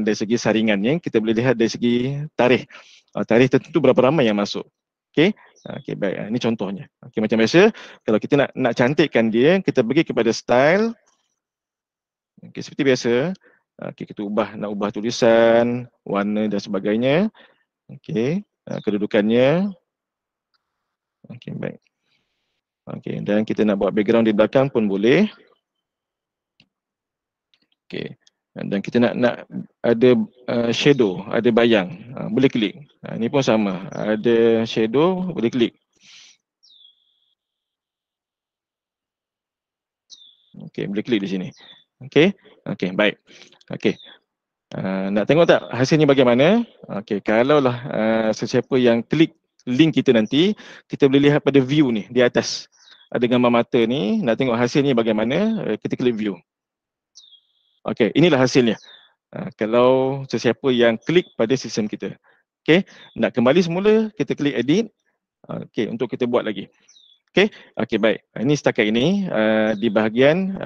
dari segi saringannya, kita boleh lihat dari segi tarikh. Tarikh tertentu berapa ramai yang masuk. Okey. Okey, baik. Ini contohnya. Okey, macam biasa, kalau kita nak cantikkan dia, kita pergi kepada style. Okey, seperti biasa. Okey, kita nak ubah tulisan, warna dan sebagainya. Okey, kedudukannya. Okey, baik. Okey, dan kita nak buat background di belakang pun boleh. Okey. Dan kita nak ada shadow, ada bayang, boleh klik. Ini pun sama, ada shadow, boleh klik. Okey, boleh klik di sini. Okey, okey, baik. Okey, nak tengok tak hasilnya bagaimana? Okey, kalaulah sesiapa yang klik link kita nanti, kita boleh lihat pada view ni di atas. Ada gambar mata ni, nak tengok hasilnya bagaimana, kita klik view. Okey, inilah hasilnya. Kalau sesiapa yang klik pada sistem kita. Okey, nak kembali semula, kita klik edit. Okey, untuk kita buat lagi. Okey, okey, baik. Ini setakat ini di bahagian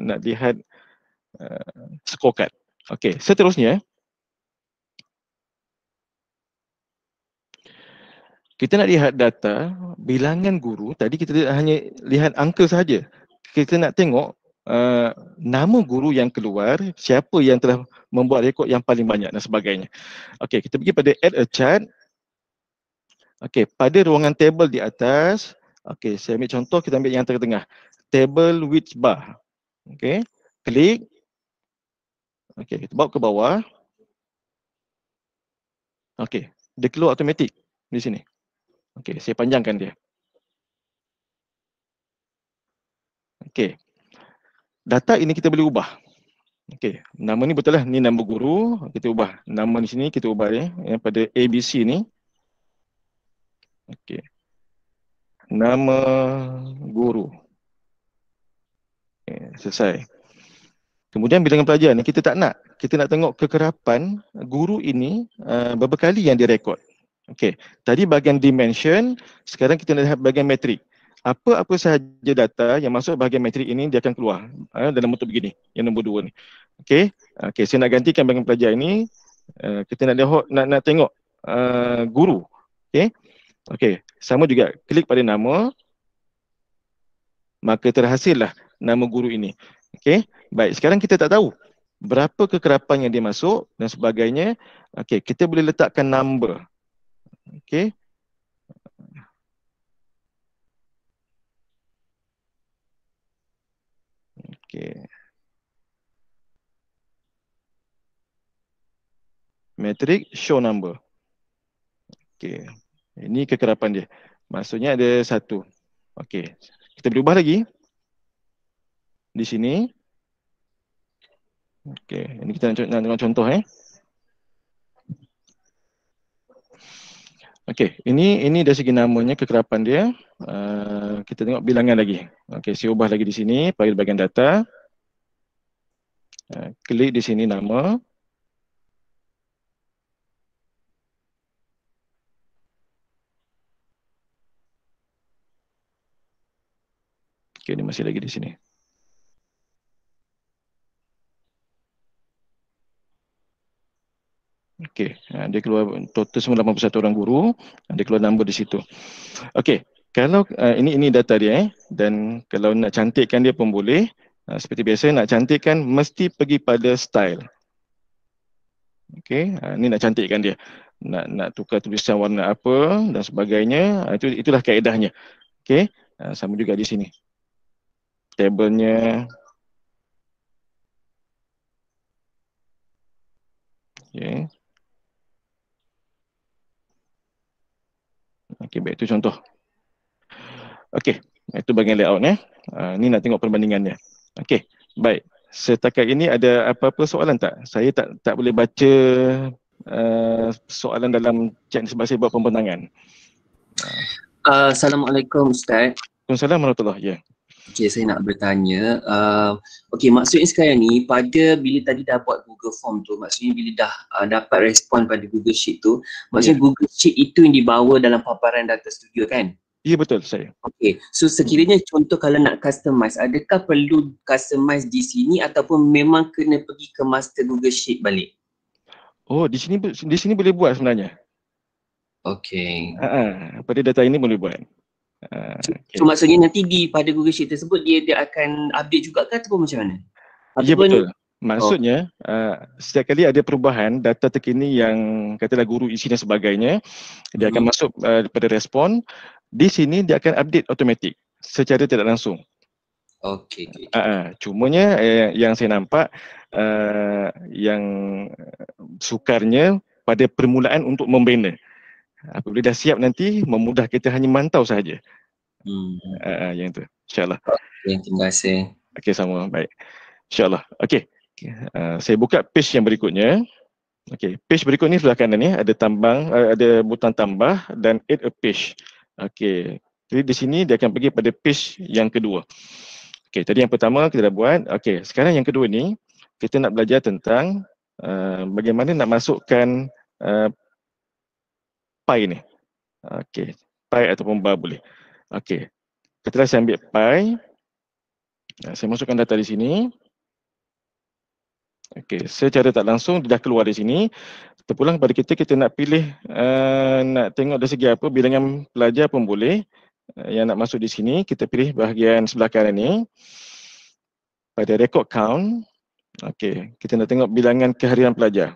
nak lihat scorecard. Okey, seterusnya kita nak lihat data bilangan guru. Tadi kita hanya lihat angka sahaja. Kita nak tengok nama guru yang keluar, siapa yang telah membuat rekod yang paling banyak dan sebagainya. Okey, kita pergi pada add a chart. Okey, pada ruangan table di atas, okey, saya ambil contoh, kita ambil yang tengah-tengah. Table which bar. Okey, klik. Okey, kita bawa ke bawah. Okey, dia keluar automatik di sini. Okey, saya panjangkan dia. Okey. Data ini kita boleh ubah. Okey, nama ni betul lah, ni nama guru, kita ubah. Nama di sini kita ubah ya pada ABC ni. Okey. Nama guru. Okay, selesai. Kemudian bilangan pelajar ni kita tak nak. Kita nak tengok kekerapan guru ini berapa kali yang direkod. Okey, tadi bahagian dimension, sekarang kita nak lihat bahagian metrik. Apa-apa sahaja data yang masuk bahagian metrik ini dia akan keluar dalam bentuk begini, yang nombor 2 ni. Okey, okey, saya nak gantikan bahagian pelajar ini. Kita nak tengok guru. Okey. Okey, sama juga klik pada nama, maka terhasillah nama guru ini. Okey, baik, sekarang kita tak tahu berapa kekerapan yang dia masuk dan sebagainya. Okey, kita boleh letakkan number. Okey. Okey. Metrik show number. Okey. Ini kekerapan dia. Maksudnya ada 1. Okey. Kita boleh ubah lagi. Di sini. Okey, ini kita nak tengok contoh Okey, ini dari segi namanya, kekerapan dia. Kita tengok bilangan lagi. Okey, saya ubah lagi di sini pada bahagian data. Klik di sini nama. Okey, ini masih lagi di sini. Okey, dia keluar total semua 81 orang guru. Dia keluar nombor di situ. Okey, kalau ini data dia dan kalau nak cantikkan dia pun boleh. Seperti biasa, nak cantikkan mesti pergi pada style. Okey, ini nak cantikkan dia. Nak tukar tulisan warna apa dan sebagainya. Itulah kaedahnya. Okey, sama juga di sini. Tabelnya. Okey. Okey, baik, itu contoh. Okey, itu bahagian layout ni nak tengok perbandingannya. Okey, baik. Setakat ini ada apa-apa soalan tak? Saya tak boleh baca soalan dalam chat ni sebab saya buat pembentangan.
Assalamualaikum Ustaz.
Waalaikumsalam warahmatullahi. Ya.
Okey, saya nak bertanya. Okey, maksudnya sekarang ni pada bila tadi dah buat Google Form tu, maksudnya bila dah dapat respon pada Google Sheet tu, maksudnya Google Sheet itu yang dibawa dalam paparan data studio kan?
Ya, betul saya.
Okey, so sekiranya contoh kalau nak customize, adakah perlu customize di sini ataupun memang kena pergi ke master Google Sheet balik?
Oh, di sini boleh buat sebenarnya.
Okey.
Pada data ini boleh buat.
So maksudnya nanti pada Google Sheet tersebut dia akan update juga ke ataupun macam mana?
Ya, betul. Maksudnya setiap kali ada perubahan data terkini yang katalah guru isi dan sebagainya, dia akan masuk pada respon. Di sini dia akan update automatik secara tidak langsung.
Okey.
Cumanya yang saya nampak yang sukarnya pada permulaan untuk membina. Apabila dah siap nanti memudah kita hanya mantau sahaja. Yang itu. InsyaAllah.
Okay, terima kasih.
Okey, sama. Baik. InsyaAllah. Okey. Saya buka page yang berikutnya. Okey, page berikut ni sebelah kanan ni ada ada butang tambah dan add a page. Okey. Jadi di sini dia akan pergi pada page yang kedua. Okey, tadi yang pertama kita dah buat. Okey, sekarang yang kedua ni kita nak belajar tentang bagaimana nak masukkan pie ni. Okey, pie ataupun bar boleh. Okey. Katalah saya ambil pie. Saya masukkan data di sini. Okey, secara tak langsung dia dah keluar di sini. Terpulang kepada kita nak pilih nak tengok dari segi apa, bilangan pelajar pun boleh. Yang nak masuk di sini, kita pilih bahagian sebelah kanan ni. Pada record count, okey, kita nak tengok bilangan keharian pelajar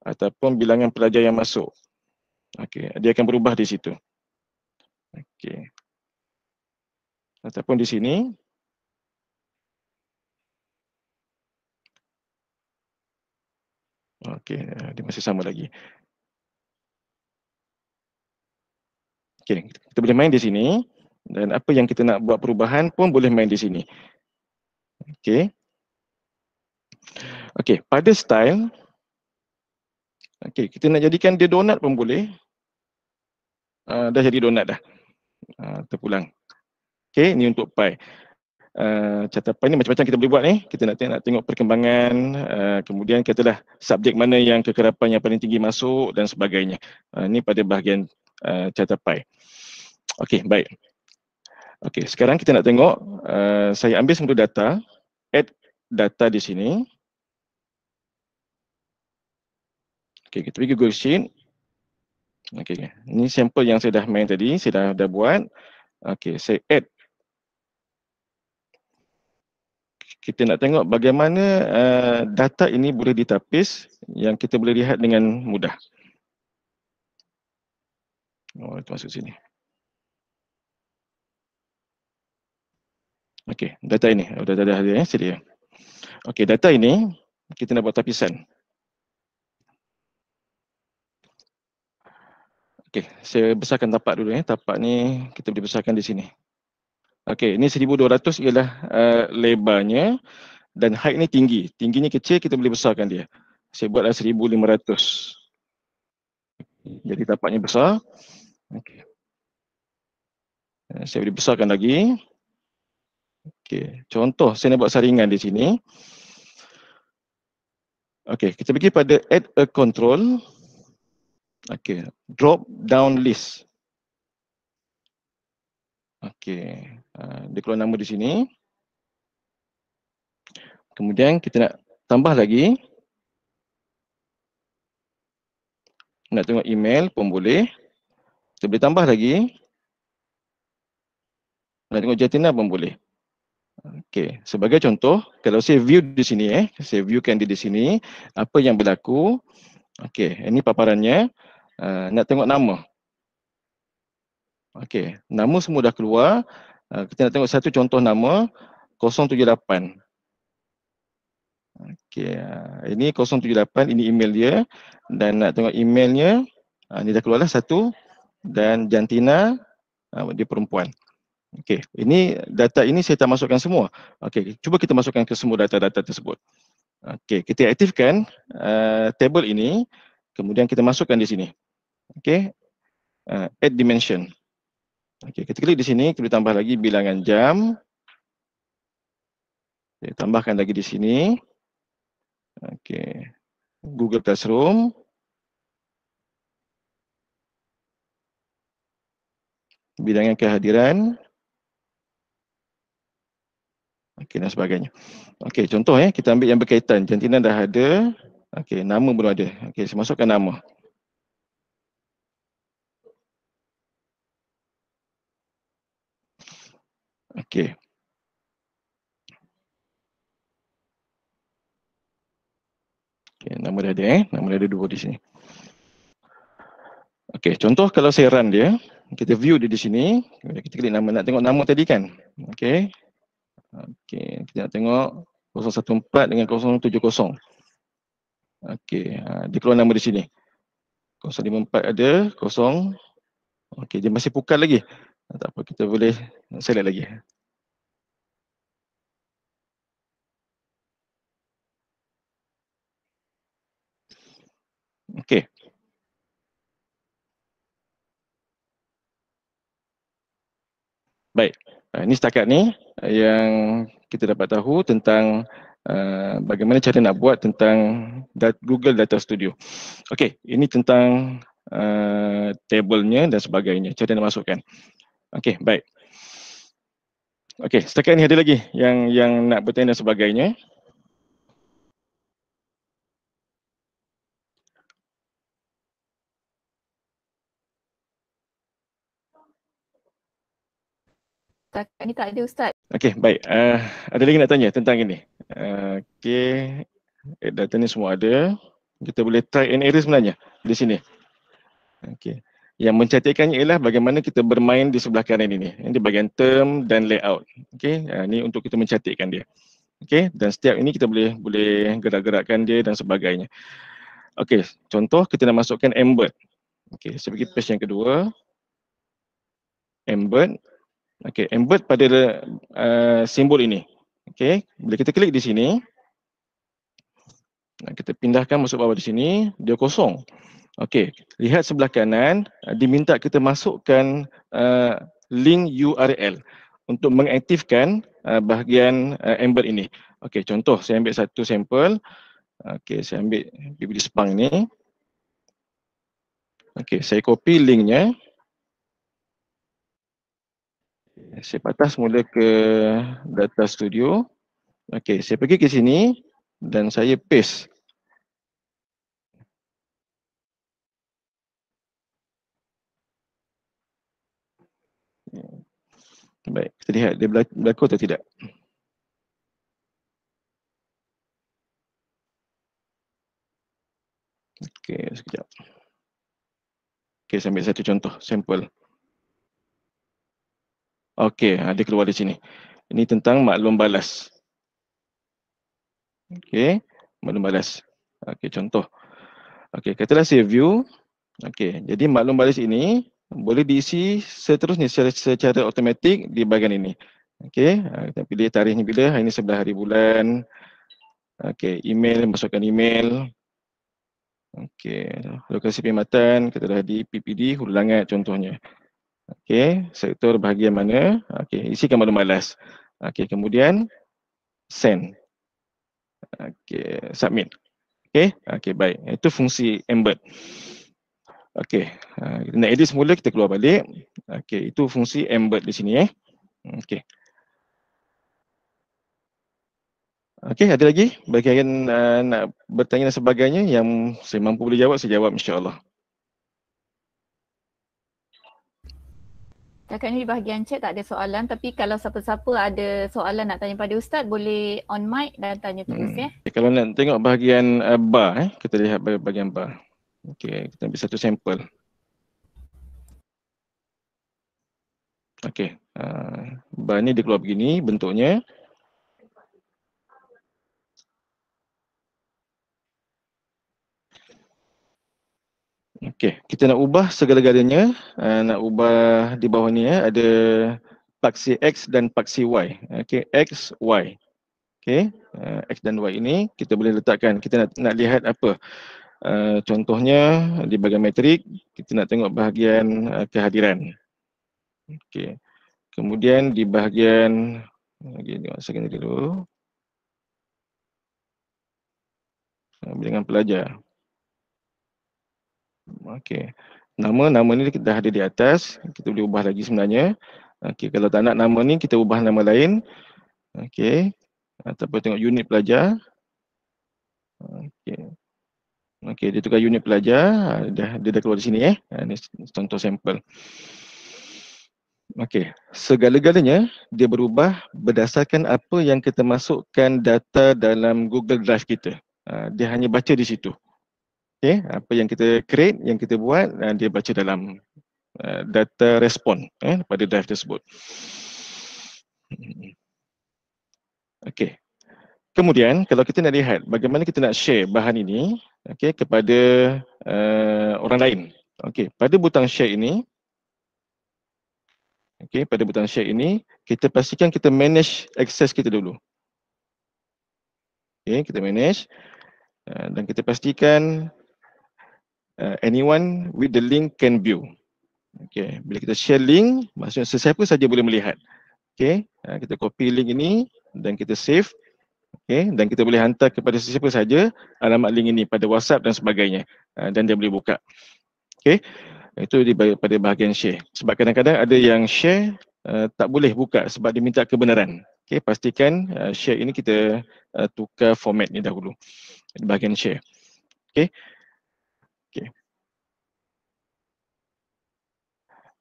ataupun bilangan pelajar yang masuk. Okey, dia akan berubah di situ. Okey. Ataupun di sini. Okey, dia masih sama lagi. Okey, kita boleh main di sini dan apa yang kita nak buat perubahan pun boleh main di sini. Okey. Okey, pada style, okey, kita nak jadikan dia donat pun boleh. Dah jadi donat dah. Terpulang. Okey, ni untuk pie. Catatan ni macam-macam kita boleh buat ni. Kita nak tengok perkembangan, kemudian katalah subjek mana yang kekerapan yang paling tinggi masuk dan sebagainya. Ni pada bahagian catatan pie. Okey, baik. Okey, sekarang kita nak tengok, saya ambil semula data, add data di sini. Okey, kita pergi Google Sheet. Okey, ini sampel yang saya dah main tadi, saya dah buat. Okey, saya add. Kita nak tengok bagaimana data ini boleh ditapis yang kita boleh lihat dengan mudah. Oh, itu masuk sini. Okey, data ini. Data dah ada sedia. Okey, data ini kita nak buat tapisan. Okey, saya besarkan tapak dulu . Tapak ni kita boleh besarkan di sini. Okey, ini 1200 ialah lebarnya dan height ni tinggi. Tingginya kecil, kita boleh besarkan dia. Saya buatlah 1500. Jadi tapaknya besar. Okey. Saya boleh besarkan lagi. Okey, contoh saya nak buat saringan di sini. Okey, kita pergi pada add a control. Okey, drop down list. Okey, dia keluar nama di sini. Kemudian kita nak tambah lagi. Nak tengok email pun boleh. Kita boleh tambah lagi. Nak tengok Jatina pun boleh. Okey, sebagai contoh, kalau saya view di sini saya viewkan dia di sini, apa yang berlaku. Okey, ini paparannya. Nak tengok nama. Okey, nama semua dah keluar. Kita nak tengok satu contoh nama 078. Okey, ini 078, ini email dia dan nak tengok emailnya. Ini dah keluarlah satu dan Jantina dia perempuan. Okey, ini data ini saya tak masukkan semua. Okey, cuba kita masukkan ke semua data-data tersebut. Okey, kita aktifkan table ini. kemudian kita masukkan di sini. Okey, add dimension. Okey, kita klik di sini, kita tambah lagi bilangan jam. Okay, tambahkan lagi di sini. Okey, Google Classroom. Bilangan kehadiran. Okey, dan sebagainya. Okey, contoh kita ambil yang berkaitan. Jantina dah ada. Okey, nama belum ada. Okey, saya masukkan nama. Okey. Okey, nama dah ada Nama dah ada 2 di sini. Okey, contoh kalau saya run dia, kita view dia di sini, kita klik nama, nak tengok nama tadi kan. Okey. Okey, kita nak tengok 014 dengan 070. Okey, dia keluar nama di sini. 054 ada, 0. Okey, dia masih pukar lagi. Tak apa, kita boleh select lagi. Okey. Baik, ini setakat ni yang kita dapat tahu tentang bagaimana cara nak buat tentang Google Data Studio. Okey, ini tentang tabelnya dan sebagainya, cara nak masukkan. Okey, baik. Okey, setakat ni ada lagi yang nak bertanya dan sebagainya.
Setakat ni tak ada Ustaz.
Okey, baik. Ada lagi nak tanya tentang ini? Okey, data ni semua ada. Kita boleh try and error sebenarnya di sini. Okey. Yang mencantikkannya ialah bagaimana kita bermain di sebelah kanan ini. Ini bahagian term dan layout. Okey, ini untuk kita mencantikkan dia. Okey, dan setiap ini kita boleh gerak-gerakkan dia dan sebagainya. Okey, contoh kita nak masukkan embed. Okey, saya pergi page yang kedua. Embed. Okey, embed pada simbol ini. Okey, bila kita klik di sini, kita pindahkan masuk bawah di sini, dia kosong. Okey, lihat sebelah kanan, diminta kita masukkan link URL untuk mengaktifkan bahagian embed ini. Okey, contoh saya ambil satu sampel. Okey, saya ambil BBD Spang ini. Okey, saya copy linknya. Saya patah semula ke Data Studio. Okey, saya pergi ke sini dan saya paste. Baik, kita lihat dia berlaku atau tidak. Okey, sekejap. Okey, saya ambil satu contoh, sampel. Okey, dia keluar di sini. Ini tentang maklum balas. Okey, maklum balas. Okey, contoh. Okey, katalah saya view. Okey, jadi maklum balas ini boleh diisi seterusnya secara automatik di bahagian ini. Okey, kita pilih tarikhnya bila, hari ini 11 hari bulan. Okey, email, masukkan email. Okey, lokasi perkhidmatan, katalah di PPD, Hulu Langat contohnya. Okey, sektor bahagian mana? Okey, isikan maklum balas. Okey, kemudian send. Okey, submit. Okey, baik. Itu fungsi embed. Okey, kita nak edit semula, kita keluar balik. Okey, itu fungsi embed di sini Okey. Okey, ada lagi bahagian nak bertanya dan sebagainya yang saya mampu boleh jawab, saya jawab insya-Allah.
Setakat ni di bahagian chat tak ada soalan, tapi kalau siapa-siapa ada soalan nak tanya pada Ustaz, boleh on mic dan tanya terus
Kalau nak tengok bahagian bar kita lihat bahagian bar. Okey, kita ambil satu sampel. Okey, bar ni dia keluar begini bentuknya. Okey, kita nak ubah segala-galanya, nak ubah di bawah ni ada paksi X dan paksi Y. Okey, X, Y. Okey, X dan Y ini kita boleh letakkan, kita nak lihat apa? Contohnya di bahagian metrik, kita nak tengok bahagian kehadiran. Okey. Kemudian di bahagian tengok secondary dulu. Bilangan pelajar. Okey. Nama ni dah ada di atas, kita boleh ubah lagi sebenarnya. Okey, kalau tak nak nama ni kita ubah nama lain. Okey. Ataupun tengok unit pelajar. Okey. Okey, dia tukar unit pelajar, dia dah keluar di sini Ini contoh sampel. Okey, segala-galanya dia berubah berdasarkan apa yang kita masukkan data dalam Google Drive kita. Dia hanya baca di situ. Okey, apa yang kita create, yang kita buat, dia baca dalam data respon pada drive tersebut. Okey. Kemudian kalau kita nak lihat bagaimana kita nak share bahan ini kepada orang lain. Okey, pada butang share ini, pada butang share ini kita pastikan kita manage access kita dulu. Okey, kita manage dan kita pastikan anyone with the link can view. Okey, bila kita share link, maksudnya sesiapa saja boleh melihat. Okey, kita copy link ini dan kita save. Okey, dan kita boleh hantar kepada sesiapa saja alamat link ini pada WhatsApp dan sebagainya, dan dia boleh buka. Okey, itu pada bahagian share. Sebab kadang-kadang ada yang share tak boleh buka sebab dia minta kebenaran. Okey, pastikan share ini kita tukar format ni dahulu di bahagian share. Okey. Okey.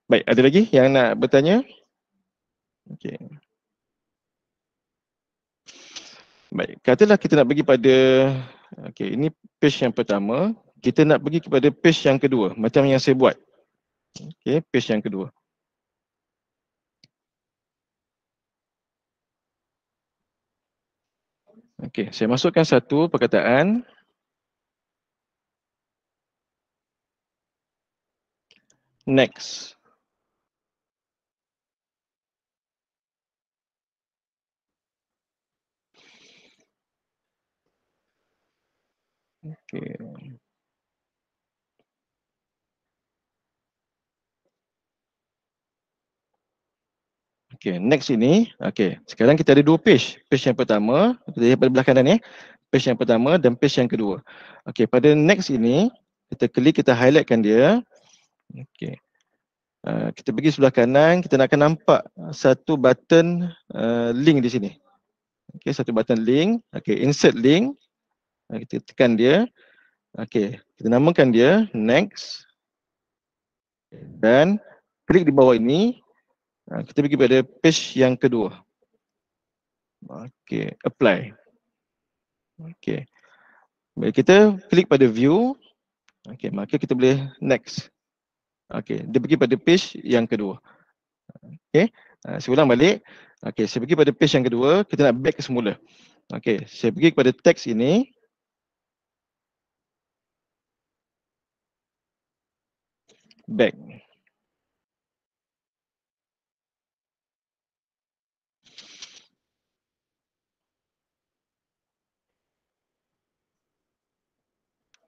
Baik, ada lagi yang nak bertanya? Okey. Baik, katalah kita nak pergi pada, ini page yang pertama, kita nak pergi kepada page yang kedua, macam yang saya buat. Okey, page yang kedua. Okey, saya masukkan satu perkataan. Next. Okey. Okey, next ini, sekarang kita ada dua page. Page yang pertama, kita lihat pada belah kanan page yang pertama dan page yang kedua. Okey, pada next ini, kita klik, kita highlightkan dia. Okey. Kita pergi sebelah kanan, kita nak akan nampak satu button link di sini. Okey, satu button link. Okey, insert link. Kita tekan dia. Okey, kita namakan dia next. Dan klik di bawah ini. Kita pergi pada page yang kedua. Okey, apply. Okey. Bila kita klik pada view, maka kita boleh next. Okey, dia pergi pada page yang kedua. Okey, saya ulang balik. Okey, saya pergi pada page yang kedua, kita nak back ke semula. Okey, saya pergi kepada teks ini. Back.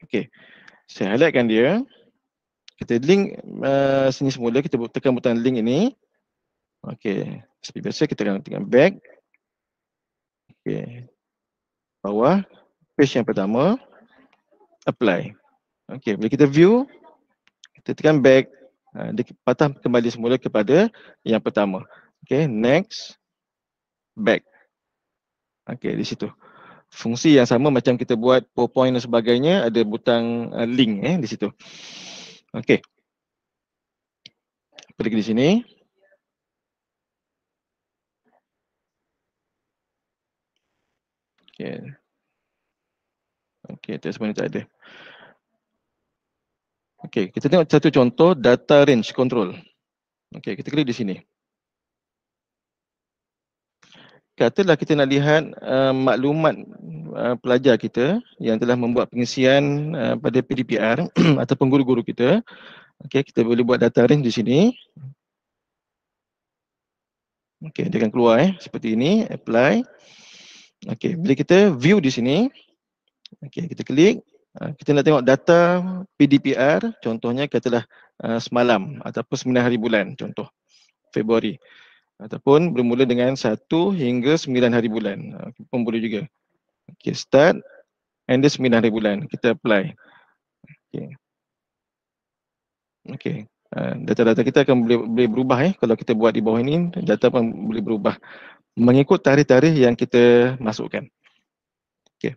Okey, saya highlightkan dia. Kita link sini semula, kita tekan butang link ini. Okey, seperti biasa kita akan tekan back. Okey, bawah, page yang pertama, apply. Okey, bila kita view, kita tekan back, dia patah kembali semula kepada yang pertama. Okey, next, back. Okey, di situ. Fungsi yang sama macam kita buat PowerPoint dan sebagainya, ada butang link di situ. Okey. Pergi di sini. Okey. Okey, sebenarnya tak ada. Okey, kita tengok satu contoh data range control. Okey, kita klik di sini. Katalah kita nak lihat maklumat pelajar kita yang telah membuat pengisian pada PDPR ataupun guru-guru kita. Okey, kita boleh buat data range di sini. Okey, dia akan keluar seperti ini, apply. Okey, bila kita view di sini, okey, kita klik, Kita nak tengok data PDPR, contohnya katalah semalam ataupun 9 hari bulan, contoh Februari. Ataupun bermula dengan 1 hingga 9 hari bulan, pun boleh juga. Okay, start and 9 hari bulan, kita apply. Okay. Data-data kita akan boleh berubah kalau kita buat di bawah ini, data pun boleh berubah mengikut tarikh-tarikh yang kita masukkan. Okay.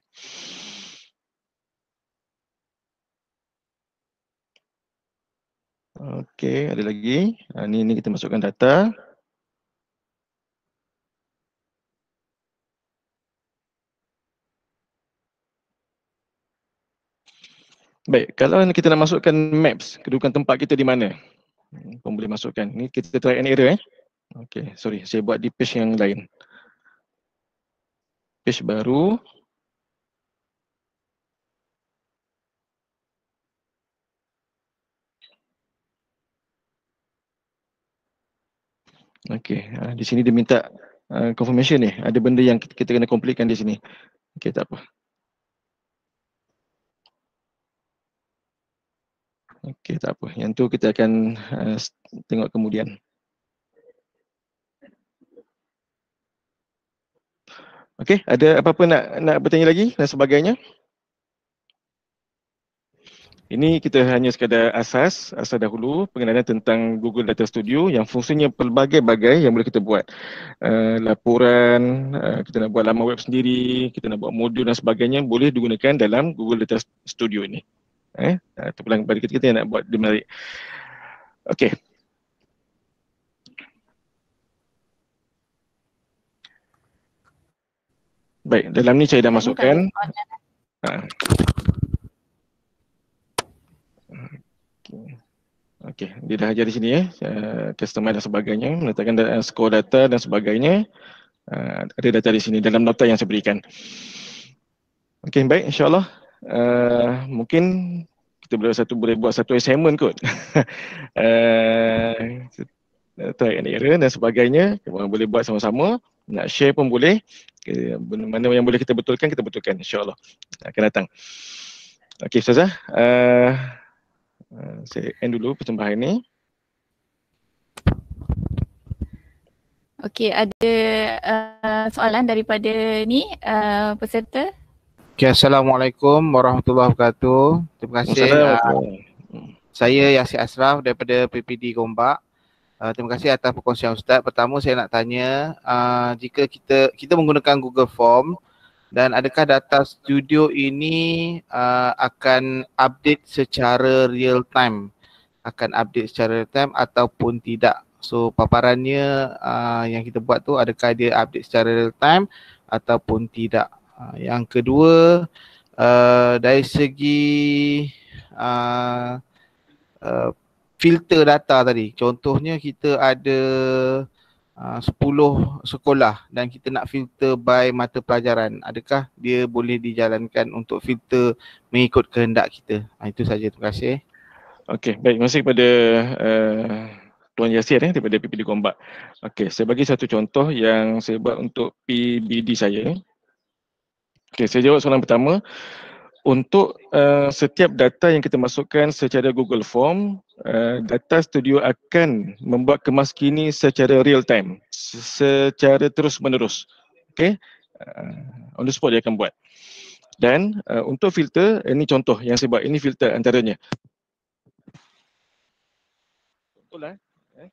Okay, ada lagi. Ini kita masukkan data. Baik, kalau kita nak masukkan maps, kedudukan tempat kita di mana, pun boleh masukkan. Ni kita try and error. Okay, sorry, saya buat di page yang lain. Page baru. Okay, di sini dia minta confirmation ni. Ada benda yang kita kena completekan di sini. Okay, tak apa. Okay, tak apa. Yang tu kita akan tengok kemudian. Okay, ada apa-apa nak bertanya lagi dan sebagainya? Ini kita hanya sekadar asas dahulu pengenalan tentang Google Data Studio yang fungsinya pelbagai-bagai yang boleh kita buat. Laporan, kita nak buat laman web sendiri, kita nak buat modul dan sebagainya boleh digunakan dalam Google Data Studio ini. Terpulang kepada kita yang nak buat dia menarik. Okey. Baik, dalam ni saya dah masukkan. Okey, dia dah ajar di sini customer dan sebagainya, meletakkan skor data dan sebagainya. Ada data di sini dalam nota yang saya berikan. Okey, baik, insya-Allah mungkin kita boleh buat satu assignment kot. Try and error dan sebagainya, kita boleh buat sama-sama, nak share pun boleh. Mana yang boleh kita betulkan insya-Allah akan datang. Okey, Ustazah, saya end dulu persembahan ini.
Okey, ada soalan daripada ni peserta.
Okay, Assalamualaikum warahmatullahi wabarakatuh. Terima kasih. Saya Yasir Asraf daripada PPD Gombak. Terima kasih atas perkongsian Ustaz. Pertama saya nak tanya, jika kita menggunakan Google Form, dan adakah data studio ini akan update secara real time? Akan update secara real time ataupun tidak? So paparannya yang kita buat tu, adakah dia update secara real time ataupun tidak? Yang kedua, dari segi filter data tadi, contohnya kita ada 10 sekolah dan kita nak filter by mata pelajaran, adakah dia boleh dijalankan untuk filter mengikut kehendak kita? Itu saja, terima kasih.
Okey, baik, terima kasih kepada Tuan Yasir daripada PPD Gombak. Okey, saya bagi satu contoh yang saya buat untuk PBD saya. Okey, saya jawab soalan pertama. Untuk setiap data yang kita masukkan secara Google Form, Data Studio akan membuat kemas kini secara real time, secara terus menerus. Okay, on the spot dia akan buat. Dan untuk filter, ini contoh yang saya buat, ini filter antaranya. Contohlah,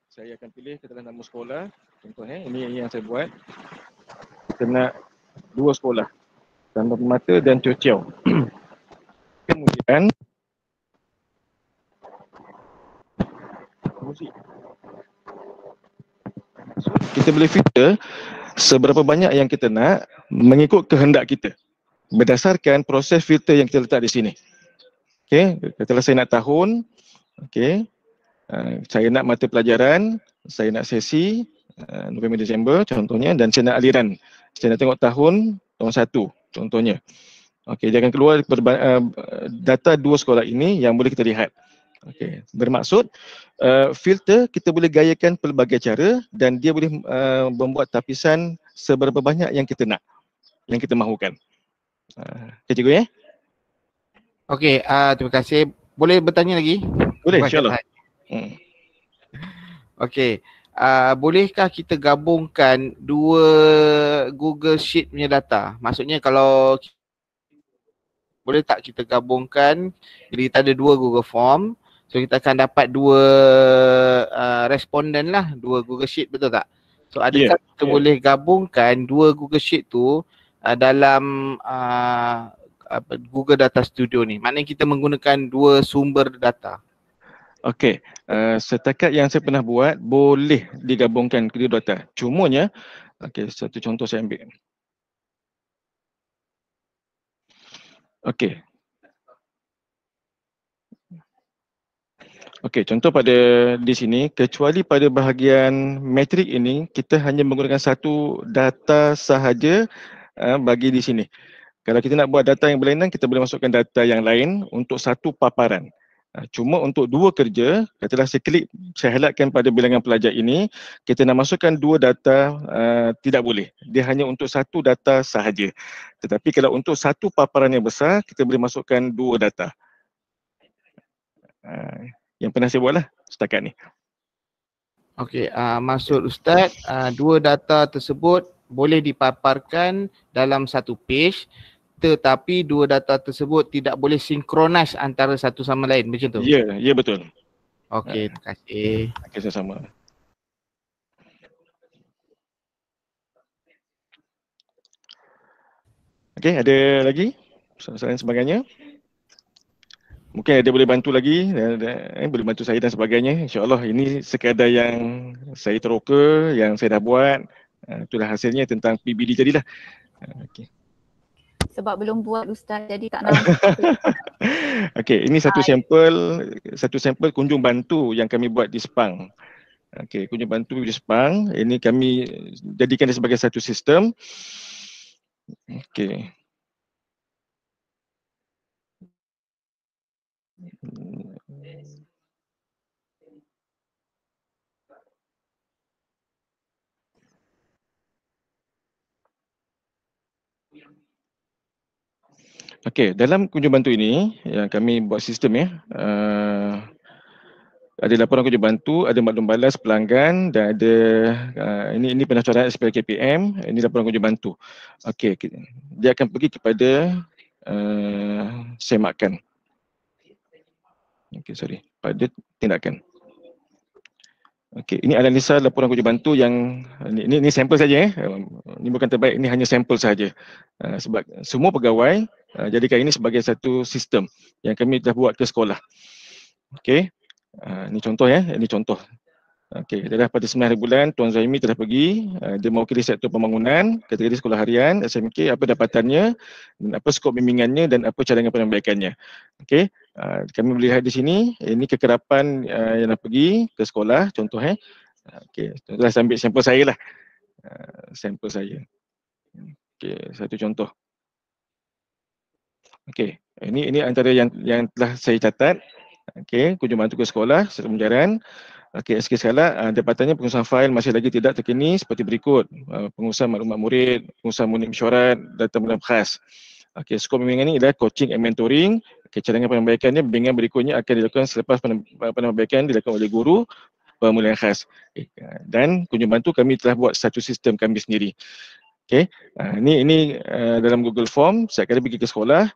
saya akan pilih katalah nama sekolah, contoh ini yang saya buat. Kita nak 2 sekolah, Tanpa Permata dan Cheo. Kemudian kita boleh filter seberapa banyak yang kita nak mengikut kehendak kita berdasarkan proses filter yang kita letak di sini. Okey, katalah saya nak tahun, okey, saya nak mata pelajaran, saya nak sesi November Disember contohnya, dan saya nak aliran, saya nak tengok tahun 1 contohnya. Okey, dia akan keluar data 2 sekolah ini yang boleh kita lihat. Okey, bermaksud filter kita boleh gayakan pelbagai cara dan dia boleh membuat tapisan seberapa banyak yang kita nak, yang kita mahukan. Okay, cikgu ya?
Okey, terima kasih. Boleh bertanya lagi?
Boleh, insyaAllah.
Okey. Bolehkah kita gabungkan dua Google Sheet punya data? Maksudnya kalau boleh tak kita gabungkan, jadi kita ada dua Google Form, so kita akan dapat dua responden lah, dua Google Sheet, betul tak? So adakah kita boleh gabungkan dua Google Sheet tu dalam Google Data Studio ni? Maknanya kita menggunakan dua sumber data.
Okey, setakat yang saya pernah buat boleh digabungkan kedua data. Cumanya, okey, satu contoh saya ambil. Okey. Okey, contoh pada di sini, kecuali pada bahagian metrik ini, kita hanya menggunakan satu data sahaja bagi di sini. Kalau kita nak buat data yang berlainan, kita boleh masukkan data yang lain untuk satu paparan. Cuma untuk dua kerja, katalah saya klik, saya highlightkan pada bilangan pelajar ini, kita nak masukkan dua data, tidak boleh. Dia hanya untuk satu data sahaja. Tetapi kalau untuk satu paparan yang besar, kita boleh masukkan dua data. Yang pernah saya buatlah setakat ni.
Okey, maksud Ustaz, dua data tersebut boleh dipaparkan dalam satu page, tetapi dua data tersebut tidak boleh sinkronis antara satu sama lain, macam tu?
Ya, betul.
Okey, terima kasih.
Okey, sama-sama. Okey, ada lagi soalan sebagainya? Mungkin ada boleh bantu lagi, boleh bantu saya dan sebagainya. InsyaAllah ini sekadar yang saya teroka, yang saya dah buat. Itulah hasilnya tentang PBD tadilah. Okey.
Sebab belum buat Ustaz, jadi tak nampak.
Okey, ini satu sampel kunjung bantu yang kami buat di Sepang. Okey, kunjung bantu di Sepang. Ini kami jadikan dia sebagai satu sistem. Okey. Okey, dalam kunjung bantu ini yang kami buat sistem ya, ada laporan kunjung bantu, ada maklum balas pelanggan dan ada ini pendaftaran SPL KPM, ini laporan kunjung bantu. Okey, dia akan pergi kepada semakan. Okey, pada tindakan. Okey, ini analisa laporan kunjung bantu yang ini sampel saja Ini bukan terbaik, ini hanya sampel saja. Sebab semua pegawai jadikan ini sebagai satu sistem yang kami telah buat ke sekolah. Okey. Ini contoh ini contoh. Okey, adalah pada 9 hari bulan Tuan Zaimi telah pergi, dia mewakili sektor pembangunan, kategori sekolah harian SMK, apa dapatannya, dan apa skop bimbingannya dan apa cadangan penambaikannya. Okey, kami melihat di sini, ini kekerapan yang dah pergi ke sekolah, contoh Okey, contohlah saya ambil sampel saya lah. Sampel saya. Okey, satu contoh. Okey, ini antara yang telah saya catat. Okey, kunjung bantu ke sekolah, serta pembelajaran. Okey, sikit sekala, dapatannya pengurusan fail masih lagi tidak terkini seperti berikut. Pengurusan maklumat murid, pengurusan unit mesyuarat, data murid khas. Okey, skop bimbingan ini adalah coaching and mentoring. Okey, cadangan penambaikannya, bimbingan berikutnya akan dilakukan selepas penambaikan dilakukan oleh guru pemulihan khas. Dan kunjung bantu kami telah buat satu sistem kami sendiri. Okey, ini dalam Google Form, saya akan pergi ke sekolah.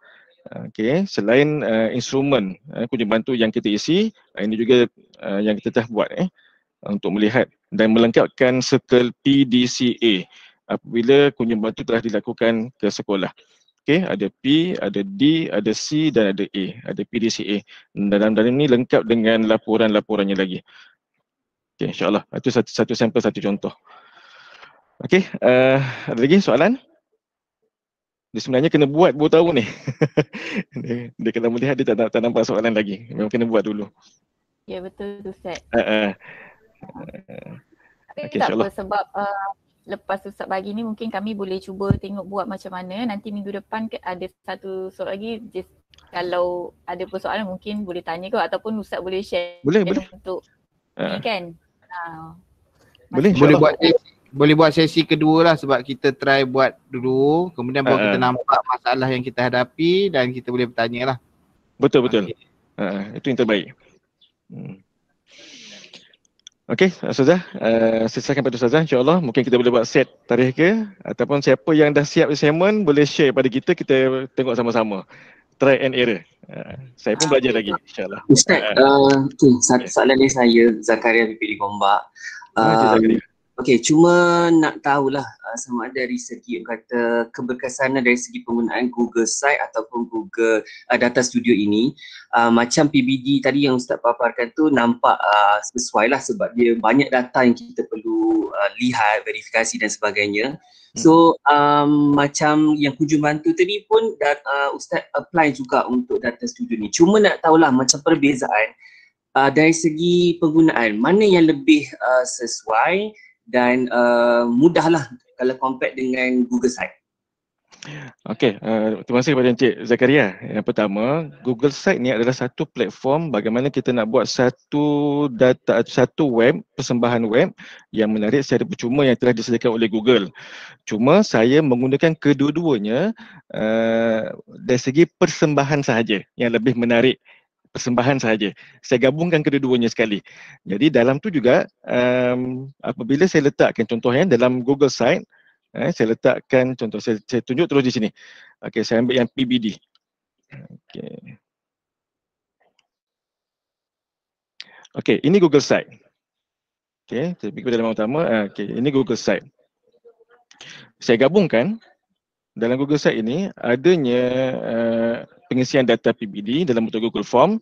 Okey, selain instrumen kunjung bantu yang kita isi, ini juga yang kita telah buat untuk melihat dan melengkapkan circle PDCA apabila kunjung bantu telah dilakukan ke sekolah. Okey, ada P, ada D, ada C dan ada A, ada PDCA. Dalam ini lengkap dengan laporan-laporannya lagi. Okey, insyaAllah. Itu satu sampel, satu contoh. Okey, ada lagi soalan? Dia sebenarnya kena buat baru tahu ni. dia kena melihat, dia tak nampak soalan lagi. Memang kena buat dulu.
Ya, betul Ustaz. Tapi
Okay,
tak apa, sebab lepas Ustaz bagi ni mungkin kami boleh cuba tengok buat macam mana. Nanti minggu depan ada satu soal lagi. Just, kalau ada persoalan mungkin boleh tanya ke ataupun Ustaz boleh share.
Boleh.
Untuk ni kan.
Boleh buat sesi kedua lah, sebab kita try buat dulu, kemudian baru kita nampak masalah yang kita hadapi dan kita boleh bertanya lah.
Betul. Itu yang terbaik. Okey, Ustazah, silakan pada Ustazah, insya-Allah mungkin kita boleh buat set tarikh ke ataupun siapa yang dah siap assignment boleh share pada kita tengok sama-sama. Try and error. Saya pun belajar
Okay,
lagi insya-Allah.
Ustaz, satu soalan dari saya, Zakaria PPD Gombak.
Encik Zakaria.
Okey, cuma nak tahulah sama ada dari segi kata keberkesanan dari segi penggunaan Google Site ataupun Google Data Studio ini, macam PBD tadi yang Ustaz paparkan tu nampak sesuai lah sebab dia banyak data yang kita perlu lihat, verifikasi dan sebagainya. So macam yang kunjung bantu tadi pun Ustaz apply juga untuk Data Studio ni. Cuma nak tahulah macam perbezaan dari segi penggunaan, mana yang lebih sesuai dan mudahlah kalau compare dengan Google Site.
Okey, terima kasih kepada Encik Zakaria. Yang pertama, Google Site ni adalah satu platform bagaimana kita nak buat satu web, persembahan web yang menarik secara percuma yang telah disediakan oleh Google. Cuma saya menggunakan kedua-duanya dari segi persembahan sahaja yang lebih menarik. Persembahan sahaja. Saya gabungkan kedua-duanya sekali. Jadi dalam tu juga apabila saya letakkan contohnya dalam Google Site, saya letakkan contoh, saya tunjuk terus di sini. Okey, saya ambil yang PBD. Okey, ini Google Site. Okey, saya pergi pada halaman utama. Okey, ini Google Site. Saya gabungkan dalam Google Site ini adanya pengisian data PBD dalam bentuk Google Form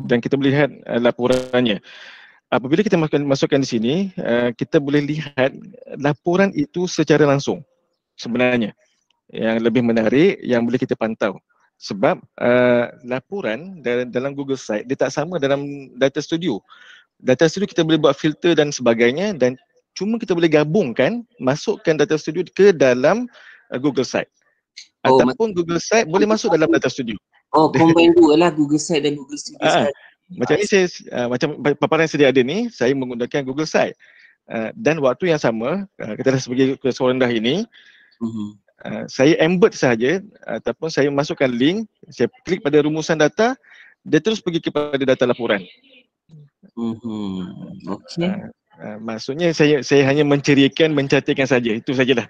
dan kita boleh lihat laporannya. Apabila kita masukkan di sini, kita boleh lihat laporan itu secara langsung sebenarnya. Yang lebih menarik yang boleh kita pantau. Sebab laporan dalam Google Site dia tak sama dalam Data Studio. Data Studio kita boleh buat filter dan sebagainya dan cuma kita boleh gabungkan, masukkan Data Studio ke dalam Google Site. Ataupun Google Site boleh masuk dalam Data Studio.
Combine dua lah Google Site dan Google Studio.
Macam ni saya, macam paparan yang sedia ada ni, saya menggunakan Google Site. Dan waktu yang sama, katalah sebagai keseluruhan rendah ini, saya embed sahaja ataupun saya masukkan link, saya klik pada rumusan data, dia terus pergi kepada data laporan.
Okey.
Maksudnya saya hanya menceriakan, mencantikkan saja, itu sajalah.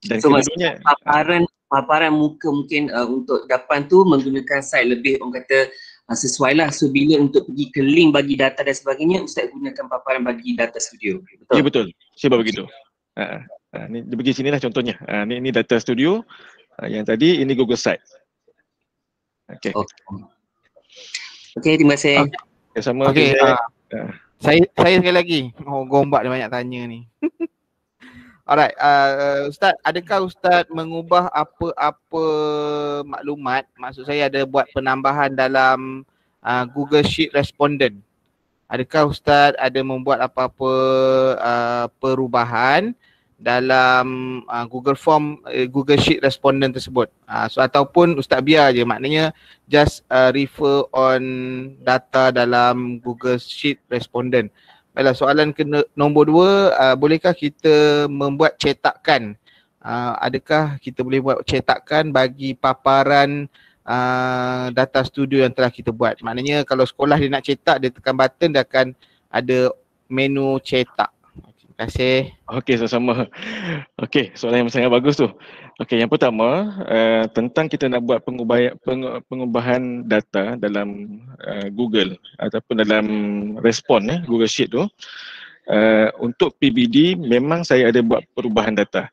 Dan
so
kedua-duanya
paparan muka mungkin untuk dapan tu menggunakan site lebih orang kata sesuai lah. So bila untuk pergi ke link bagi data dan sebagainya, Ustaz gunakan paparan bagi Data Studio. Betul?
Ya betul, saya buat begitu. Ni dia pergi sinilah contohnya. Ni Data Studio, yang tadi ini Google Site. Okey.
Okey, terima kasih.
Sama.
Okey, saya sekali lagi. Gombak dia banyak tanya ni. Alright, Ustaz, adakah Ustaz mengubah apa-apa maklumat? Maksud saya ada buat penambahan dalam Google Sheet Respondent. Adakah Ustaz ada membuat apa-apa perubahan dalam Google Form, Google Sheet Respondent tersebut? Ataupun Ustaz biar je, maknanya just refer on data dalam Google Sheet Respondent. Baiklah, soalan nombor 2, bolehkah kita membuat cetakan? Adakah kita boleh buat cetakan bagi paparan Data Studio yang telah kita buat? Maknanya kalau sekolah dia nak cetak, dia tekan button, dia akan ada menu cetak. Terima kasih.
Okey, sama-sama. Okey, soalan yang sangat bagus tu. Okey, yang pertama tentang kita nak buat pengubahan data dalam Google ataupun dalam respon Google Sheet tu. Untuk PBD memang saya ada buat perubahan data.